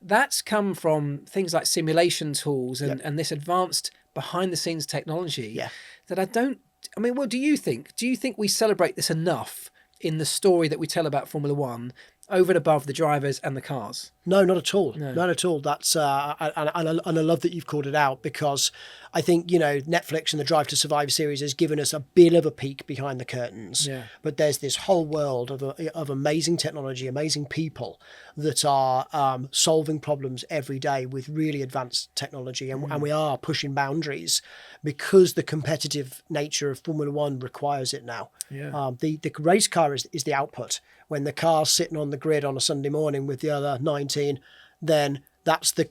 that's come from things like simulation tools and this advanced behind the scenes technology that what do you think? Do you think we celebrate this enough in the story that we tell about Formula One over and above the drivers and the cars? No, not at all. No. Not at all. That's and I love that you've called it out, because I think Netflix and the Drive to Survive series has given us a bit of a peek behind the curtains. But there's this whole world of amazing technology, amazing people that are solving problems every day with really advanced technology, and we are pushing boundaries because the competitive nature of Formula One requires it now. The race car is the output. When the car's sitting on the grid on a Sunday morning with the other 19, then that's the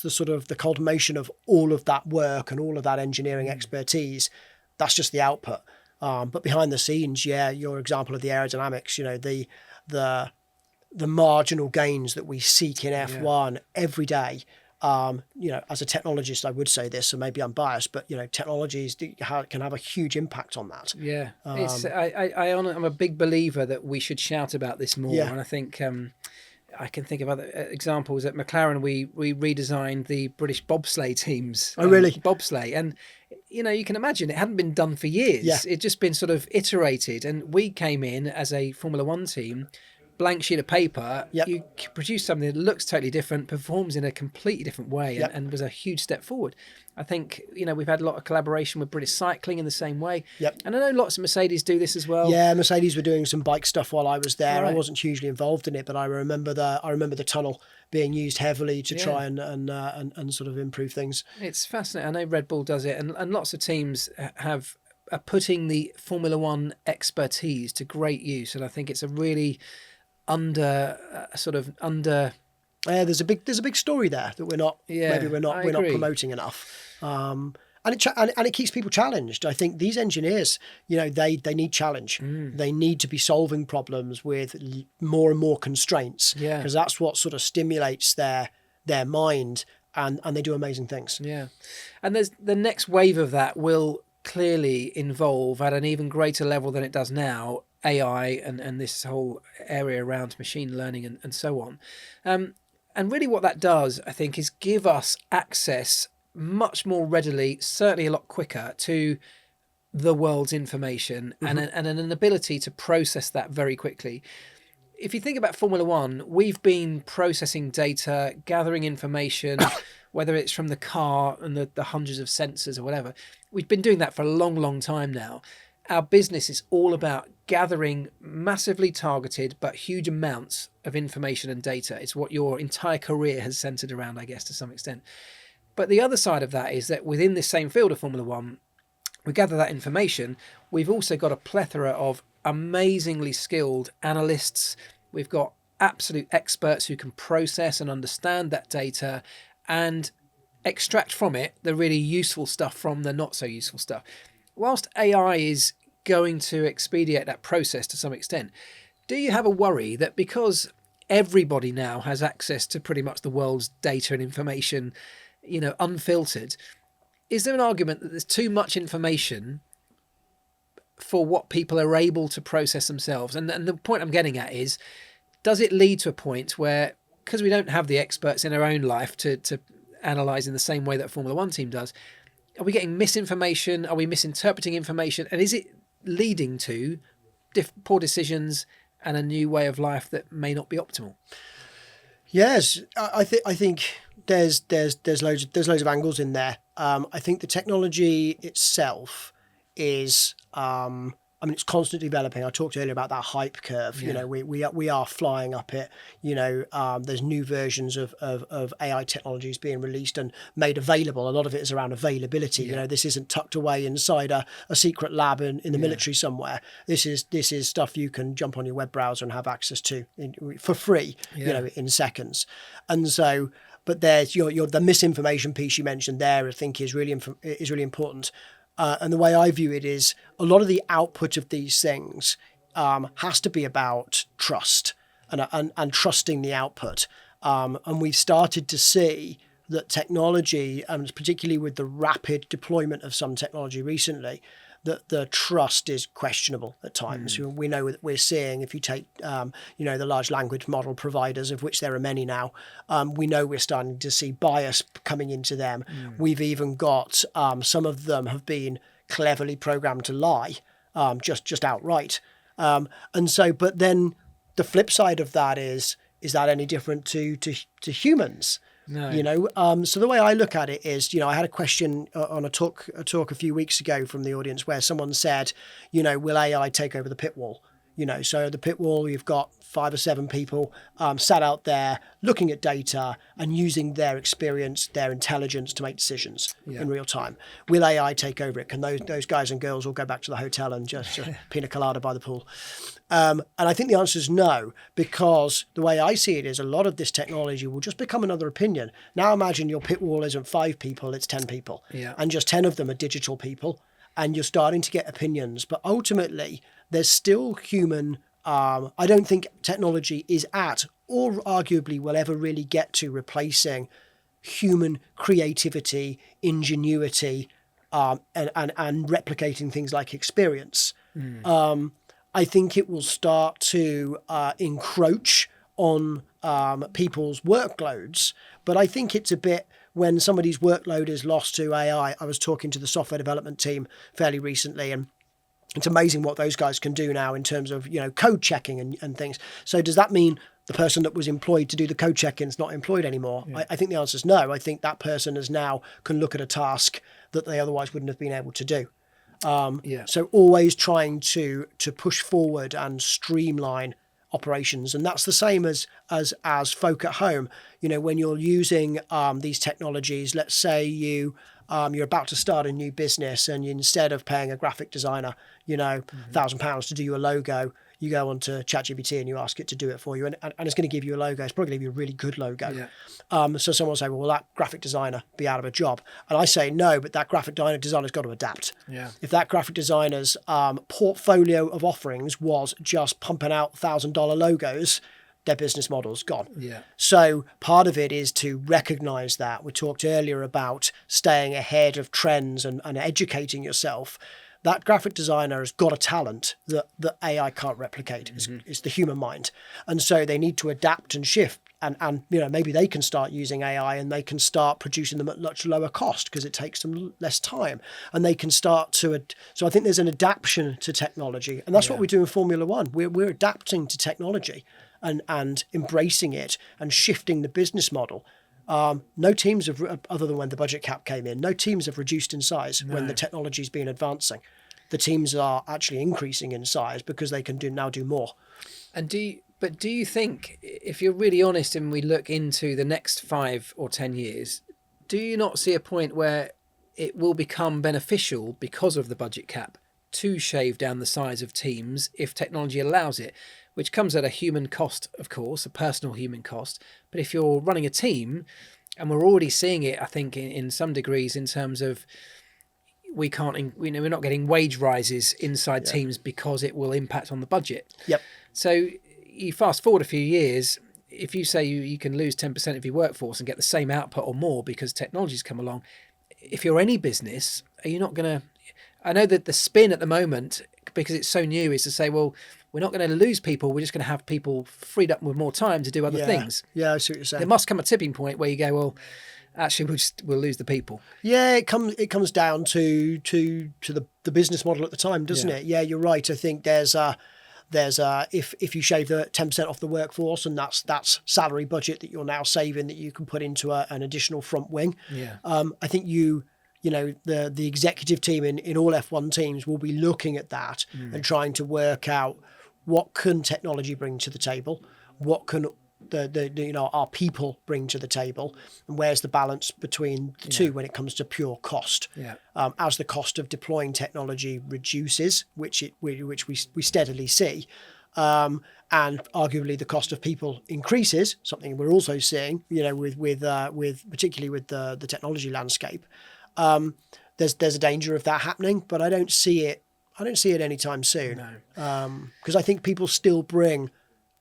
sort of the culmination of all of that work and all of that engineering expertise. That's just the output. But behind the scenes, your example of the aerodynamics, the marginal gains that we seek in F1 every day. As a technologist, I would say this, so maybe I'm biased, but technologies can have a huge impact on that. I'm a big believer that we should shout about this more, and I think I can think of other examples. At McLaren, we redesigned the British bobsleigh teams. Oh, really? Bobsleigh, and you can imagine it hadn't been done for years. It'd just been sort of iterated, and we came in as a Formula One team. Blank sheet of paper, you produce something that looks totally different, performs in a completely different way, and was a huge step forward. I think, we've had a lot of collaboration with British Cycling in the same way. And I know lots of Mercedes do this as well. Yeah, Mercedes were doing some bike stuff while I was there. Right. I wasn't hugely involved in it, but I remember the tunnel being used heavily to try and sort of improve things. It's fascinating. I know Red Bull does it, and lots of teams are putting the Formula One expertise to great use, and I think it's a really there's a big story there that we're not promoting enough, and it keeps people challenged. I think these engineers, they need challenge. They need to be solving problems with more and more constraints, because that's what sort of stimulates their mind, and they do amazing things. And there's the next wave of that will clearly involve at an even greater level than it does now AI and this whole area around machine learning and so on. And really what that does, I think, is give us access much more readily, certainly a lot quicker, to the world's information and an ability to process that very quickly. if you think about Formula One, we've been processing data, gathering information, whether it's from the car and the hundreds of sensors or whatever. We've been doing that for a long, long time now. Our business is all about gathering massively targeted but huge amounts of information and data. It's what your entire career has centered around, I guess, to some extent. But the other side of that is that within this same field of Formula One, we gather that information. We've also got a plethora of amazingly skilled analysts. We've got absolute experts who can process and understand that data and extract from it the really useful stuff from the not so useful stuff. Whilst AI is going to expedite that process to some extent, do you have a worry that because everybody now has access to pretty much the world's data and information, unfiltered, is there an argument that there's too much information for what people are able to process themselves? And the point I'm getting at is, does it lead to a point where, because we don't have the experts in our own life to analyse in the same way that a Formula One team does, are we getting misinformation? Are we misinterpreting information? And is it leading to poor decisions and a new way of life that may not be optimal? Yes, I think there's loads of angles in there. I think the technology itself is it's constantly developing. I talked earlier about that hype curve. Yeah. We are flying up it. There's new versions of AI technologies being released and made available. A lot of it is around availability. Yeah. This isn't tucked away inside a secret lab in the military somewhere. This is stuff you can jump on your web browser and have access to for free. Yeah. In seconds. And so, but there's the misinformation piece you mentioned there. I think is really important. And the way I view it is a lot of the output of these things has to be about trust and trusting the output. And we've started to see that technology, and particularly with the rapid deployment of some technology recently, that the trust is questionable at times. We know that we're seeing, if you take, the large language model providers, of which there are many now, we know we're starting to see bias coming into them. We've even got some of them have been cleverly programmed to lie, just outright. And so, but then the flip side of that is that any different to humans? No. So the way I look at it is, I had a question on a talk a few weeks ago from the audience where someone said, will AI take over the pit wall? So the pit wall, you've got 5 or 7 people sat out there looking at data and using their experience, their intelligence to make decisions in real time. Will AI take over it? Can those guys and girls all go back to the hotel and just pina colada by the pool? And I think the answer is no, because the way I see it is a lot of this technology will just become another opinion. Now imagine your pit wall isn't 5 people, it's 10 people. Yeah. And just 10 of them are digital people. And you're starting to get opinions. But ultimately, there's still human. I don't think technology is at, or arguably will ever really get to, replacing human creativity, ingenuity, and replicating things like experience. I think it will start to encroach on people's workloads. But I think it's a bit, when somebody's workload is lost to AI. I was talking to the software development team fairly recently, and it's amazing what those guys can do now in terms of, code checking and things. So does that mean the person that was employed to do the code checking is not employed anymore? Yeah. I think the answer is no. I think that person can look at a task that they otherwise wouldn't have been able to do. So always trying to push forward and streamline operations. And that's the same as folk at home. When you're using these technologies, let's say you're about to start a new business, and instead of paying a graphic designer, £1,000 to do you a logo, you go onto ChatGPT and you ask it to do it for you, and it's going to give you a logo. It's probably going to give you a really good logo. Yeah. So someone will say, well, will that graphic designer be out of a job? And I say no, but that graphic designer's got to adapt. Yeah. If that graphic designer's portfolio of offerings was just pumping out $1,000 logos, their business model's gone. Yeah. So part of it is to recognize that. We talked earlier about staying ahead of trends and educating yourself. That graphic designer has got a talent that AI can't replicate. It's the human mind. And so they need to adapt and shift. And maybe they can start using AI and they can start producing them at much lower cost because it takes them less time. And they can start to... So I think there's an adaptation to technology. And that's what we do in Formula One. We're adapting to technology. and embracing it and shifting the business model. No teams have, other than when the budget cap came in, no teams have reduced in size when the technology's been advancing. The teams are actually increasing in size because they can now do more. And do you think, if you're really honest and we look into the next 5 or 10 years, do you not see a point where it will become beneficial because of the budget cap to shave down the size of teams if technology allows it, which comes at a human cost, of course, a personal human cost. But if you're running a team, and we're already seeing it, I think, in some degrees in terms of we're not getting wage rises inside teams because it will impact on the budget. Yep. So you fast forward a few years, if you say you can lose 10% of your workforce and get the same output or more because technology's come along, if you're any business, are you not going to... I know that the spin at the moment, because it's so new, is to say, well, we're not going to lose people. We're just going to have people freed up with more time to do other things. Yeah, I see what you're saying. There must come a tipping point where you go, well, actually, we'll lose the people. Yeah, it comes down to the business model at the time, doesn't it? Yeah, you're right. I think there's if you shave the 10% off the workforce, and that's salary budget that you're now saving that you can put into an additional front wing. Yeah. I think the executive team in all F1 teams will be looking at that and trying to work out what can technology bring to the table, what can our people bring to the table, and where's the balance between the two when it comes to pure cost. Yeah. As the cost of deploying technology reduces, which we steadily see, and arguably the cost of people increases, something we're also seeing, with particularly with the technology landscape. There's a danger of that happening, but I don't see it anytime soon. No. Because I think people still bring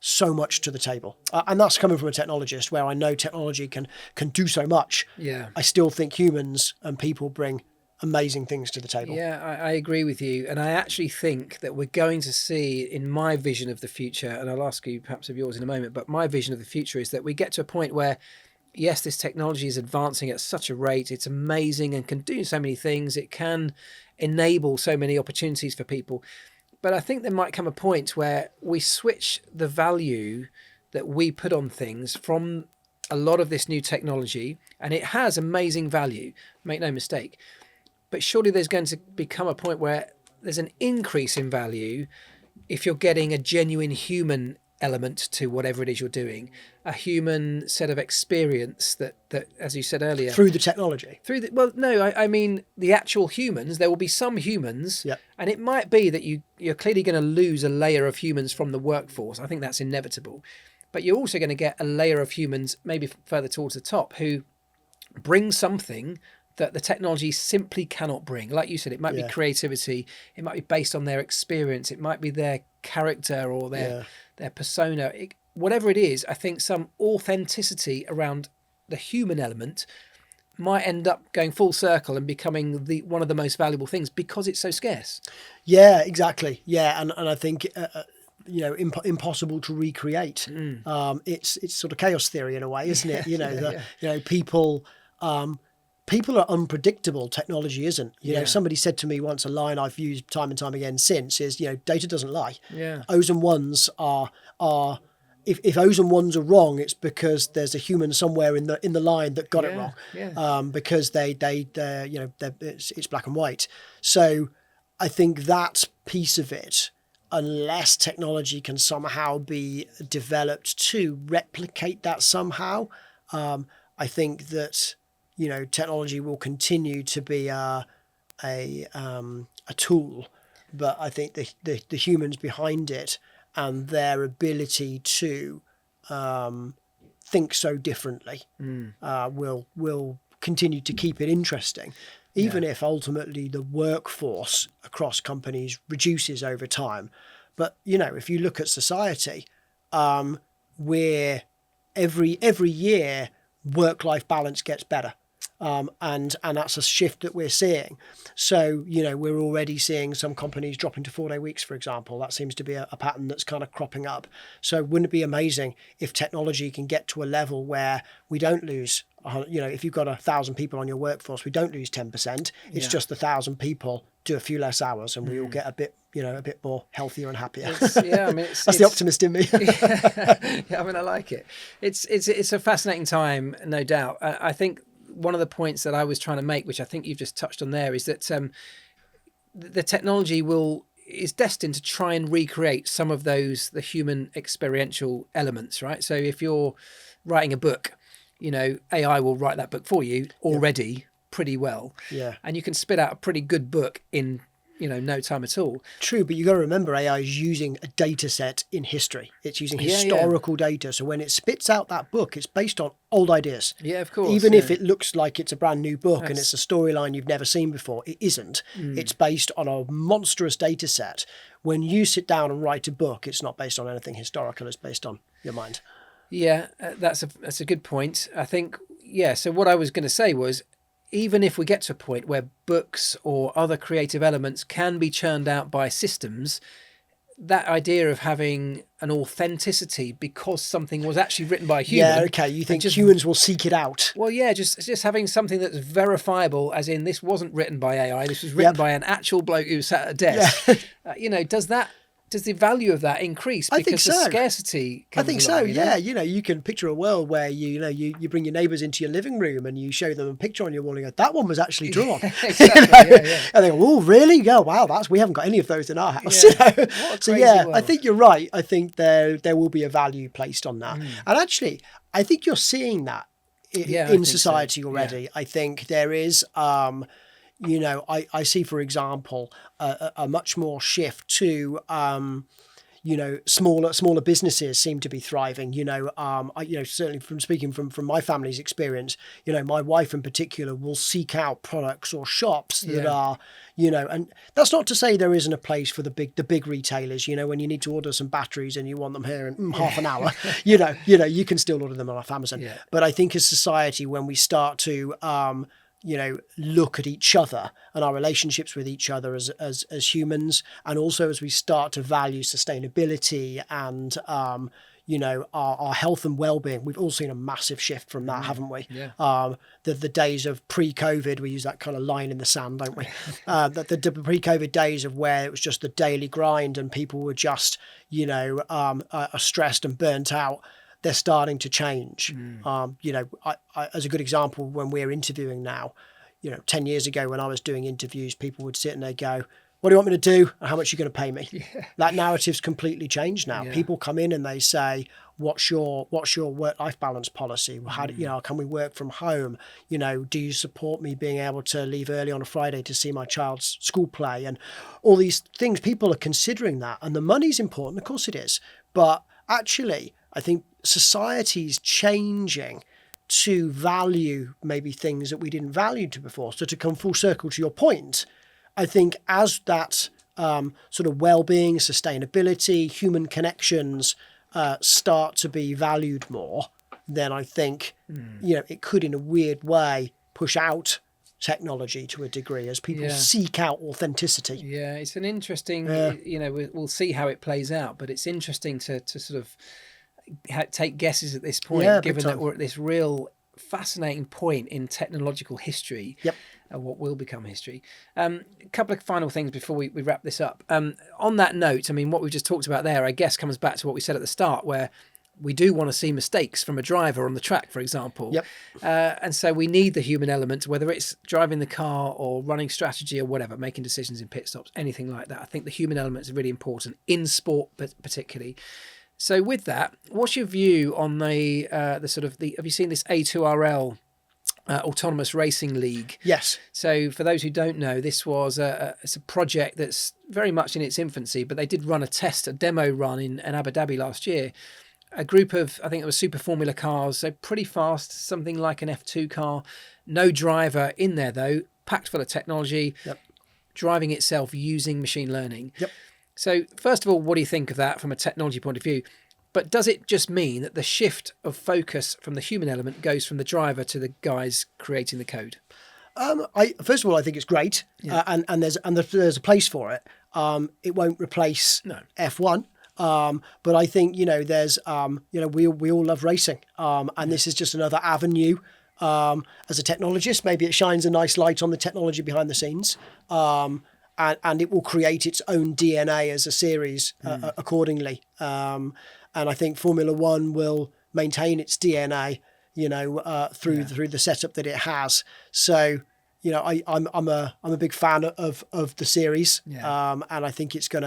so much to the table, and that's coming from a technologist, where I know technology can do so much. Yeah. I still think humans and people bring amazing things to the table. Yeah, I agree with you, and I actually think that we're going to see, in my vision of the future, and I'll ask you perhaps of yours in a moment, but my vision of the future is that we get to a point where, yes, this technology is advancing at such a rate. It's amazing and can do so many things. It can enable so many opportunities for people. But I think there might come a point where we switch the value that we put on things from a lot of this new technology, and it has amazing value, make no mistake. But surely there's going to become a point where there's an increase in value if you're getting a genuine human element to whatever it is you're doing, a human set of experience that as you said earlier, through the technology. I mean the actual humans. There will be some humans, and it might be that you're clearly going to lose a layer of humans from the workforce. I think that's inevitable, but you're also going to get a layer of humans, maybe further towards the top, who bring something that the technology simply cannot bring. Like you said, it might be creativity, it might be based on their experience, it might be their character or their persona, whatever it is. I think some authenticity around the human element might end up going full circle and becoming one of the most valuable things because it's so scarce. Yeah, exactly. Yeah, and I think impossible to recreate. It's sort of chaos theory in a way, isn't it? People are unpredictable. Technology isn't. Somebody said to me once, a line I've used time and time again since is, data doesn't lie. Yeah. O's and ones are if O's and ones are wrong, it's because there's a human somewhere in the line that got it wrong. Yeah. Because it's black and white. So I think that piece of it, unless technology can somehow be developed to replicate that somehow, I think that technology will continue to be a tool, but I think the humans behind it and their ability to think so differently will continue to keep it interesting, even if ultimately the workforce across companies reduces over time. But if you look at society, where every year work-life balance gets better. And that's a shift that we're seeing. So, we're already seeing some companies dropping to 4-day weeks, for example. That seems to be a pattern that's kind of cropping up. So wouldn't it be amazing if technology can get to a level where we don't lose, if you've got 1,000 people on your workforce, we don't lose 10%. It's just 1,000 people do a few less hours and we all get a bit more healthier and happier. That's the optimist in me. I mean, I like it. It's a fascinating time, no doubt. I think one of the points that I was trying to make, which I think you've just touched on there, is that the technology is destined to try and recreate some of the human experiential elements, right? So if you're writing a book, AI will write that book for you already pretty well. Yeah. And you can spit out a pretty good book in no time at all. True, but you got to remember AI is using a data set in history. It's using historical data. So when it spits out that book, it's based on old ideas. Yeah, of course. Even if it looks like it's a brand new book and it's a storyline you've never seen before, it isn't. It's based on a monstrous data set. When you sit down and write a book, it's not based on anything historical. It's based on your mind. Yeah, that's a good point. I think, so what I was going to say was, even if we get to a point where books or other creative elements can be churned out by systems, that idea of having an authenticity because something was actually written by a human. Yeah, okay. You think humans will seek it out? Well, yeah, just having something that's verifiable, as in this wasn't written by AI, this was written by an actual bloke who sat at a desk. Yeah. Does the value of that increase because I think so. The scarcity comes I think along, so, yeah. You can picture a world where you bring your neighbours into your living room and you show them a picture on your wall and go, that one was actually drawn. Exactly, And they go, oh, really? Yeah, wow, we haven't got any of those in our house. What a crazy world. I think you're right. I think there will be a value placed on that. And actually, I think you're seeing that in society already. I think there is... I see, for example, a much more shift to, smaller businesses seem to be thriving. Certainly from speaking from my family's experience, my wife in particular will seek out products or shops that are, and that's not to say there isn't a place for the big retailers. When you need to order some batteries and you want them here in half an hour, you can still order them off Amazon. Yeah. But I think as society, when we start to look at each other and our relationships with each other as humans, and also as we start to value sustainability and our health and well-being, we've all seen a massive shift from that, haven't we? Yeah. The days of pre-COVID, we use that kind of line in the sand, don't we? The pre-COVID days of where it was just the daily grind and people were just are stressed and burnt out. They're starting to change. I, as a good example, when we're interviewing now, 10 years ago when I was doing interviews, people would sit and they'd go, what do you want me to do? And how much are you going to pay me? Yeah. That narrative's completely changed now. Yeah. People come in and they say, what's your work-life balance policy? How do, can we work from home? Do you support me being able to leave early on a Friday to see my child's school play? And all these things, people are considering that. And the money's important, of course it is. But actually, I think society's changing to value maybe things that we didn't value to before. So to come full circle to your point, I think as that sort of well-being, sustainability, human connections start to be valued more, then I think, it could in a weird way push out technology to a degree as people seek out authenticity. Yeah, it's an interesting, we'll see how it plays out, but it's interesting to sort of take guesses at this point, given that we're at this real fascinating point in technological history, what will become history. A couple of final things before we wrap this up. On that note, I mean, what we've just talked about there, I guess comes back to what we said at the start, where we do want to see mistakes from a driver on the track, for example. And so we need the human element, whether it's driving the car or running strategy or whatever, making decisions in pit stops, anything like that. I think the human element is really important in sport, but particularly. So with that, what's your view on the have you seen this A2RL Autonomous Racing League? Yes. So for those who don't know, this was it's a project that's very much in its infancy, but they did run a demo run in Abu Dhabi last year. A group of, I think it was Super Formula cars, so pretty fast, something like an F2 car. No driver in there though, packed full of technology, driving itself using machine learning. So first of all, what do you think of that from a technology point of view? But does it just mean that the shift of focus from the human element goes from the driver to the guys creating the code? First of all, I think it's great, and there's a place for it. It won't replace F1. But I think, there's, we all love racing. And this is just another avenue. As a technologist, maybe it shines a nice light on the technology behind the scenes. And it will create its own DNA as a series accordingly. And I think Formula One will maintain its DNA, through the setup that it has. So, I'm a big fan of the series, and I think it's got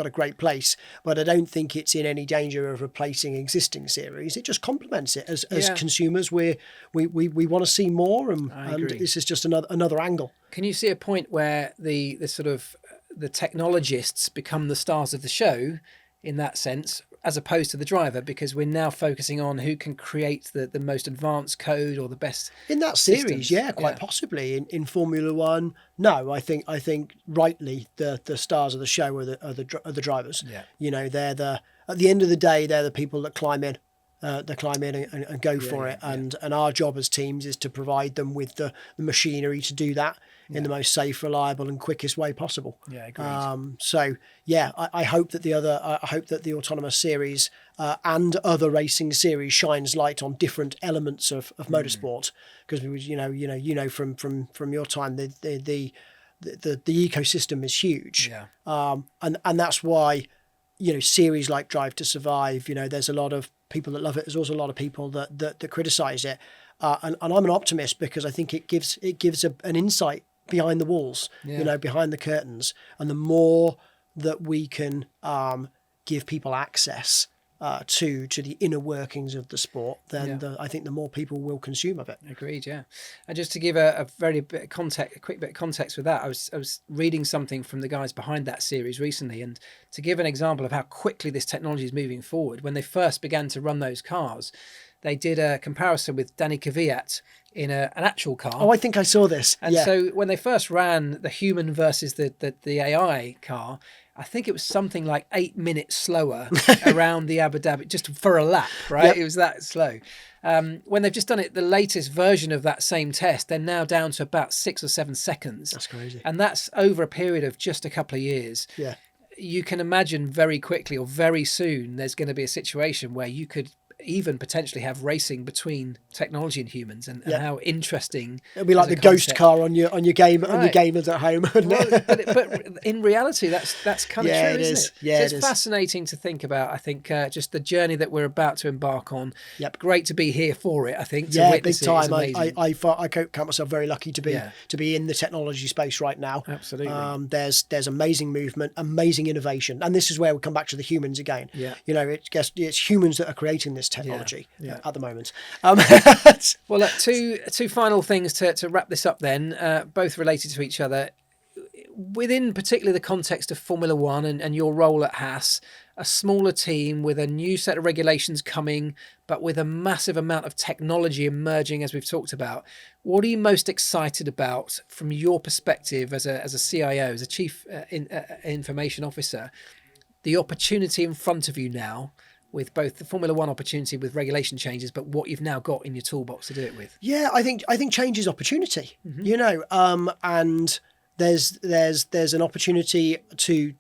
a great place. But I don't think it's in any danger of replacing existing series. It just complements it as consumers. We want to see more, and this is just another angle. Can you see a point where the sort of the technologists become the stars of the show in that sense, as opposed to the driver, because we're now focusing on who can create the most advanced code or the best in that series? Quite possibly. In Formula One, no, I think rightly the stars of the show are the drivers. They're at the end of the day, they're the people that climb in. They climb in and go for it, and our job as teams is to provide them with the machinery to do that in the most safe, reliable, and quickest way possible. Yeah, agreed. I hope that the autonomous series and other racing series shines light on different elements of motorsport, because from your time the ecosystem is huge, and that's why series like Drive to Survive, there's a lot of people that love it. There's also a lot of people that criticize it, and I'm an optimist because I think it gives an insight behind the walls, behind the curtains, and the more that we can give people access to the inner workings of the sport, then I think the more people will consume of it. Agreed, yeah. And just to give a quick bit of context with that, I was reading something from the guys behind that series recently, and to give an example of how quickly this technology is moving forward, when they first began to run those cars, they did a comparison with Danny Kvyat in an actual car. Oh, I think I saw this. And so when they first ran the human versus the AI car, I think it was something like 8 minutes slower around the Abu Dhabi, just for a lap, right? Yep. It was that slow. When they've just done it, the latest version of that same test, they're now down to about 6 or 7 seconds. That's crazy. And that's over a period of just a couple of years. Yeah. You can imagine very quickly or very soon there's going to be a situation where you could even potentially have racing between technology and humans, and how interesting it'll be like the ghost car on your game on your gamers at home. but in reality that's kind of true, isn't it? So it's fascinating to think about. I think just the journey that we're about to embark on. Great to be here for it. I think to witness big time. I count myself very lucky to be in the technology space right now. Absolutely. There's amazing movement, amazing innovation, and this is where we come back to the humans again. It's humans that are creating this technology at the moment. Well, look, two final things to wrap this up then, both related to each other. Within particularly the context of Formula One and your role at Haas, a smaller team with a new set of regulations coming, but with a massive amount of technology emerging, as we've talked about, what are you most excited about from your perspective as a CIO, as a Chief Information Officer, the opportunity in front of you now, with both the Formula One opportunity with regulation changes, but what you've now got in your toolbox to do it with? Yeah, I think change is opportunity. And there's an opportunity to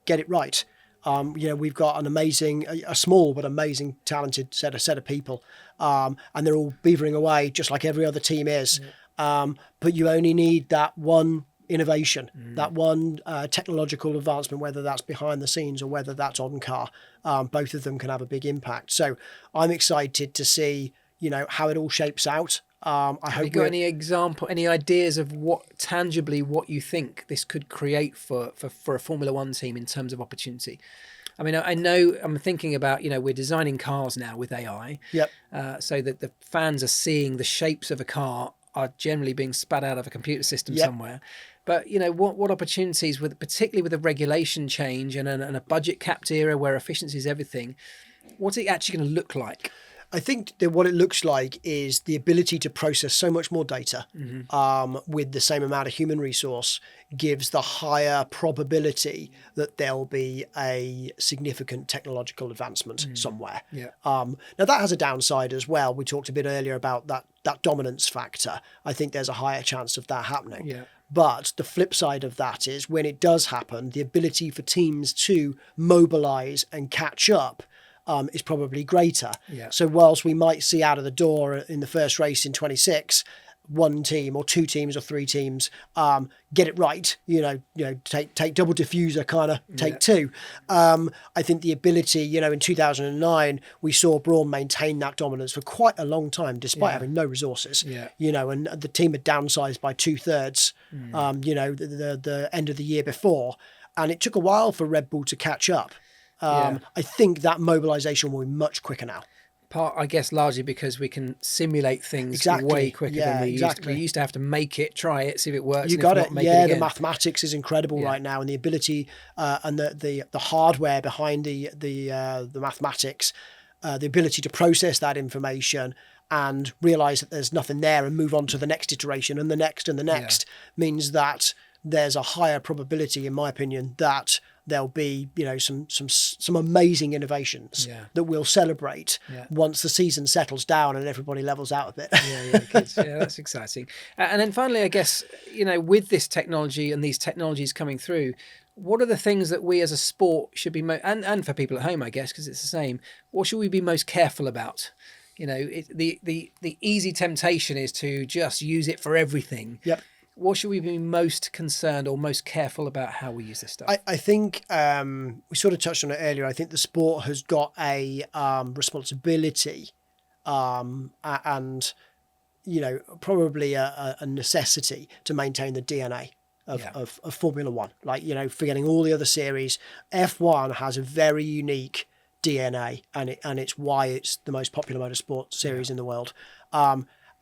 get it right. We've got an amazing, a small but amazing, talented set of people, and they're all beavering away just like every other team is. But you only need that one innovation, that one technological advancement, whether that's behind the scenes or whether that's on car. Both of them can have a big impact. So I'm excited to see, how it all shapes out. Have you got any ideas of what you think this could create for a Formula One team in terms of opportunity? I mean, I know I'm thinking about, we're designing cars now with AI. So that the fans are seeing the shapes of a car are generally being spat out of a computer system somewhere. But, what opportunities, particularly with a regulation change and a budget capped era where efficiency is everything, what's it actually going to look like? I think that what it looks like is the ability to process so much more data with the same amount of human resource gives the higher probability that there'll be a significant technological advancement somewhere. Yeah. Now that has a downside as well. We talked a bit earlier about that dominance factor. I think there's a higher chance of that happening. Yeah. But the flip side of that is when it does happen, the ability for teams to mobilize and catch up is probably greater. Yeah. So whilst we might see out of the door in the first race in 26, one team or two teams or three teams get it right, take double diffuser kind of take two. I think the ability, in 2009 we saw Braun maintain that dominance for quite a long time despite having no resources. And the team had downsized by 2/3 the end of the year before, and it took a while for Red Bull to catch up. I think that mobilization will be much quicker now. I guess largely because we can simulate things way quicker than we used to. We used to have to make it, try it, see if it works. You got it. The mathematics is incredible right now, and the ability and the hardware behind the mathematics, the ability to process that information and realize that there's nothing there and move on to the next iteration and the next and the next means that there's a higher probability, in my opinion, that there'll be some amazing innovations that we'll celebrate once the season settles down and everybody levels out a bit. That's exciting. And then finally, I guess, with this technology and these technologies coming through, what are the things that we as a sport should be and for people at home, I guess, because it's the same, what should we be most careful about? The easy temptation is to just use it for everything. Yep. What should we be most concerned or most careful about how we use this stuff? I think we sort of touched on it earlier. I think the sport has got a responsibility and, probably a necessity to maintain the DNA of Formula One. Forgetting all the other series, F1 has a very unique DNA and it's why it's the most popular motorsport series in the world.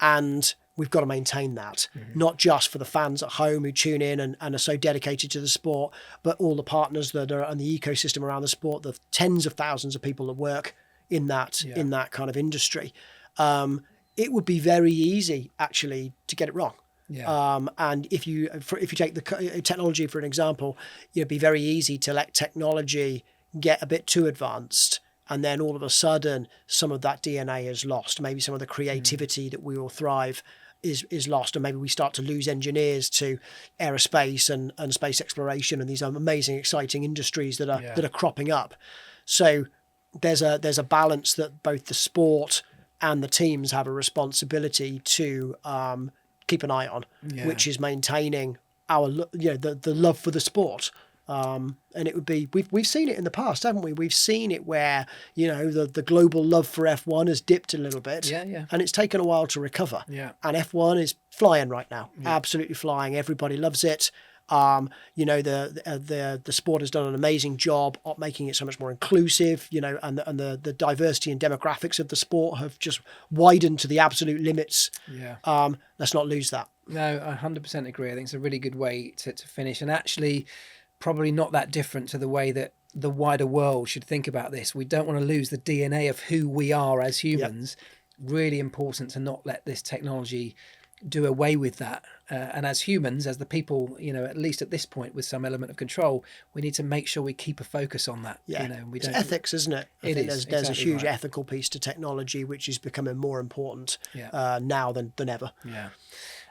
And we've got to maintain that, not just for the fans at home who tune in and are so dedicated to the sport, but all the partners that are in the ecosystem around the sport, the tens of thousands of people that work in that kind of industry. It would be very easy, actually, to get it wrong. And if you take the technology for an example, it'd be very easy to let technology get a bit too advanced. And then all of a sudden, some of that DNA is lost. Maybe some of the creativity that we will thrive is lost, and maybe we start to lose engineers to aerospace and space exploration and these amazing, exciting industries that are cropping up. So there's a balance that both the sport and the teams have a responsibility to keep an eye on, which is maintaining our the love for the sport. And it would be we've seen it in the past, haven't we? We've seen it where the global love for F1 has dipped a little bit, and it's taken a while to recover. And F1 is flying right now, absolutely flying. Everybody loves it. The sport has done an amazing job of making it so much more inclusive. And the diversity and demographics of the sport have just widened to the absolute limits. Let's not lose that. No, I 100% agree. I think it's a really good way to finish, and actually probably not that different to the way that the wider world should think about this. We don't want to lose the DNA of who we are as humans. Really important to not let this technology do away with that. And as humans, as the people, at least at this point with some element of control, we need to make sure we keep a focus on that. It's ethics, isn't it? There's a huge ethical piece to technology, which is becoming more important now than ever.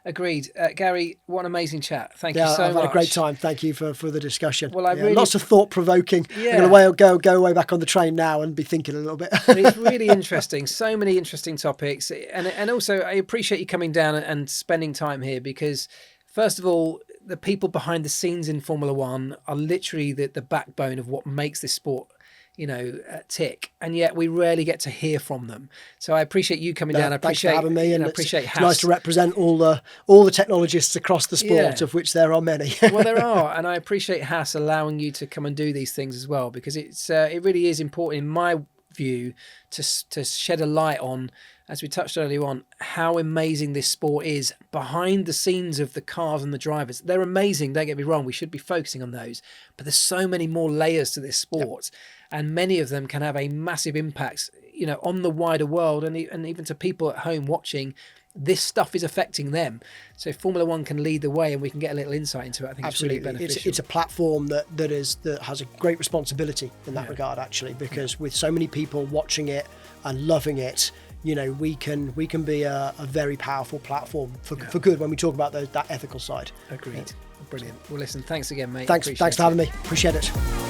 Agreed. Gary, what an amazing chat. Thank you so much. I've had a great time. Thank you for the discussion. Well, lots of thought-provoking. I'm going to go way back on the train now and be thinking a little bit. It's really interesting. So many interesting topics. And also, I appreciate you coming down and spending time here because, first of all, the people behind the scenes in Formula One are literally the backbone of what makes this sport tick, and yet we rarely get to hear from them. So I appreciate you coming down. I appreciate having me, and I appreciate it's Haas. Nice to represent all the technologists across the sport, of which there are many. Well, there are, and I appreciate Haas allowing you to come and do these things as well, because it really is important in my view to shed a light on, as we touched earlier on, how amazing this sport is behind the scenes of the cars and the drivers. They're amazing, don't get me wrong, we should be focusing on those, but there's so many more layers to this sport, and many of them can have a massive impact, on the wider world and even to people at home watching, this stuff is affecting them. So if Formula One can lead the way and we can get a little insight into it, I think Absolutely. It's really beneficial. It's a platform that has a great responsibility in that regard, actually, because with so many people watching it and loving it, we can be a very powerful platform for good when we talk about that ethical side. Agreed. Brilliant. Well, listen, thanks again, mate. Thanks for having me. Appreciate it.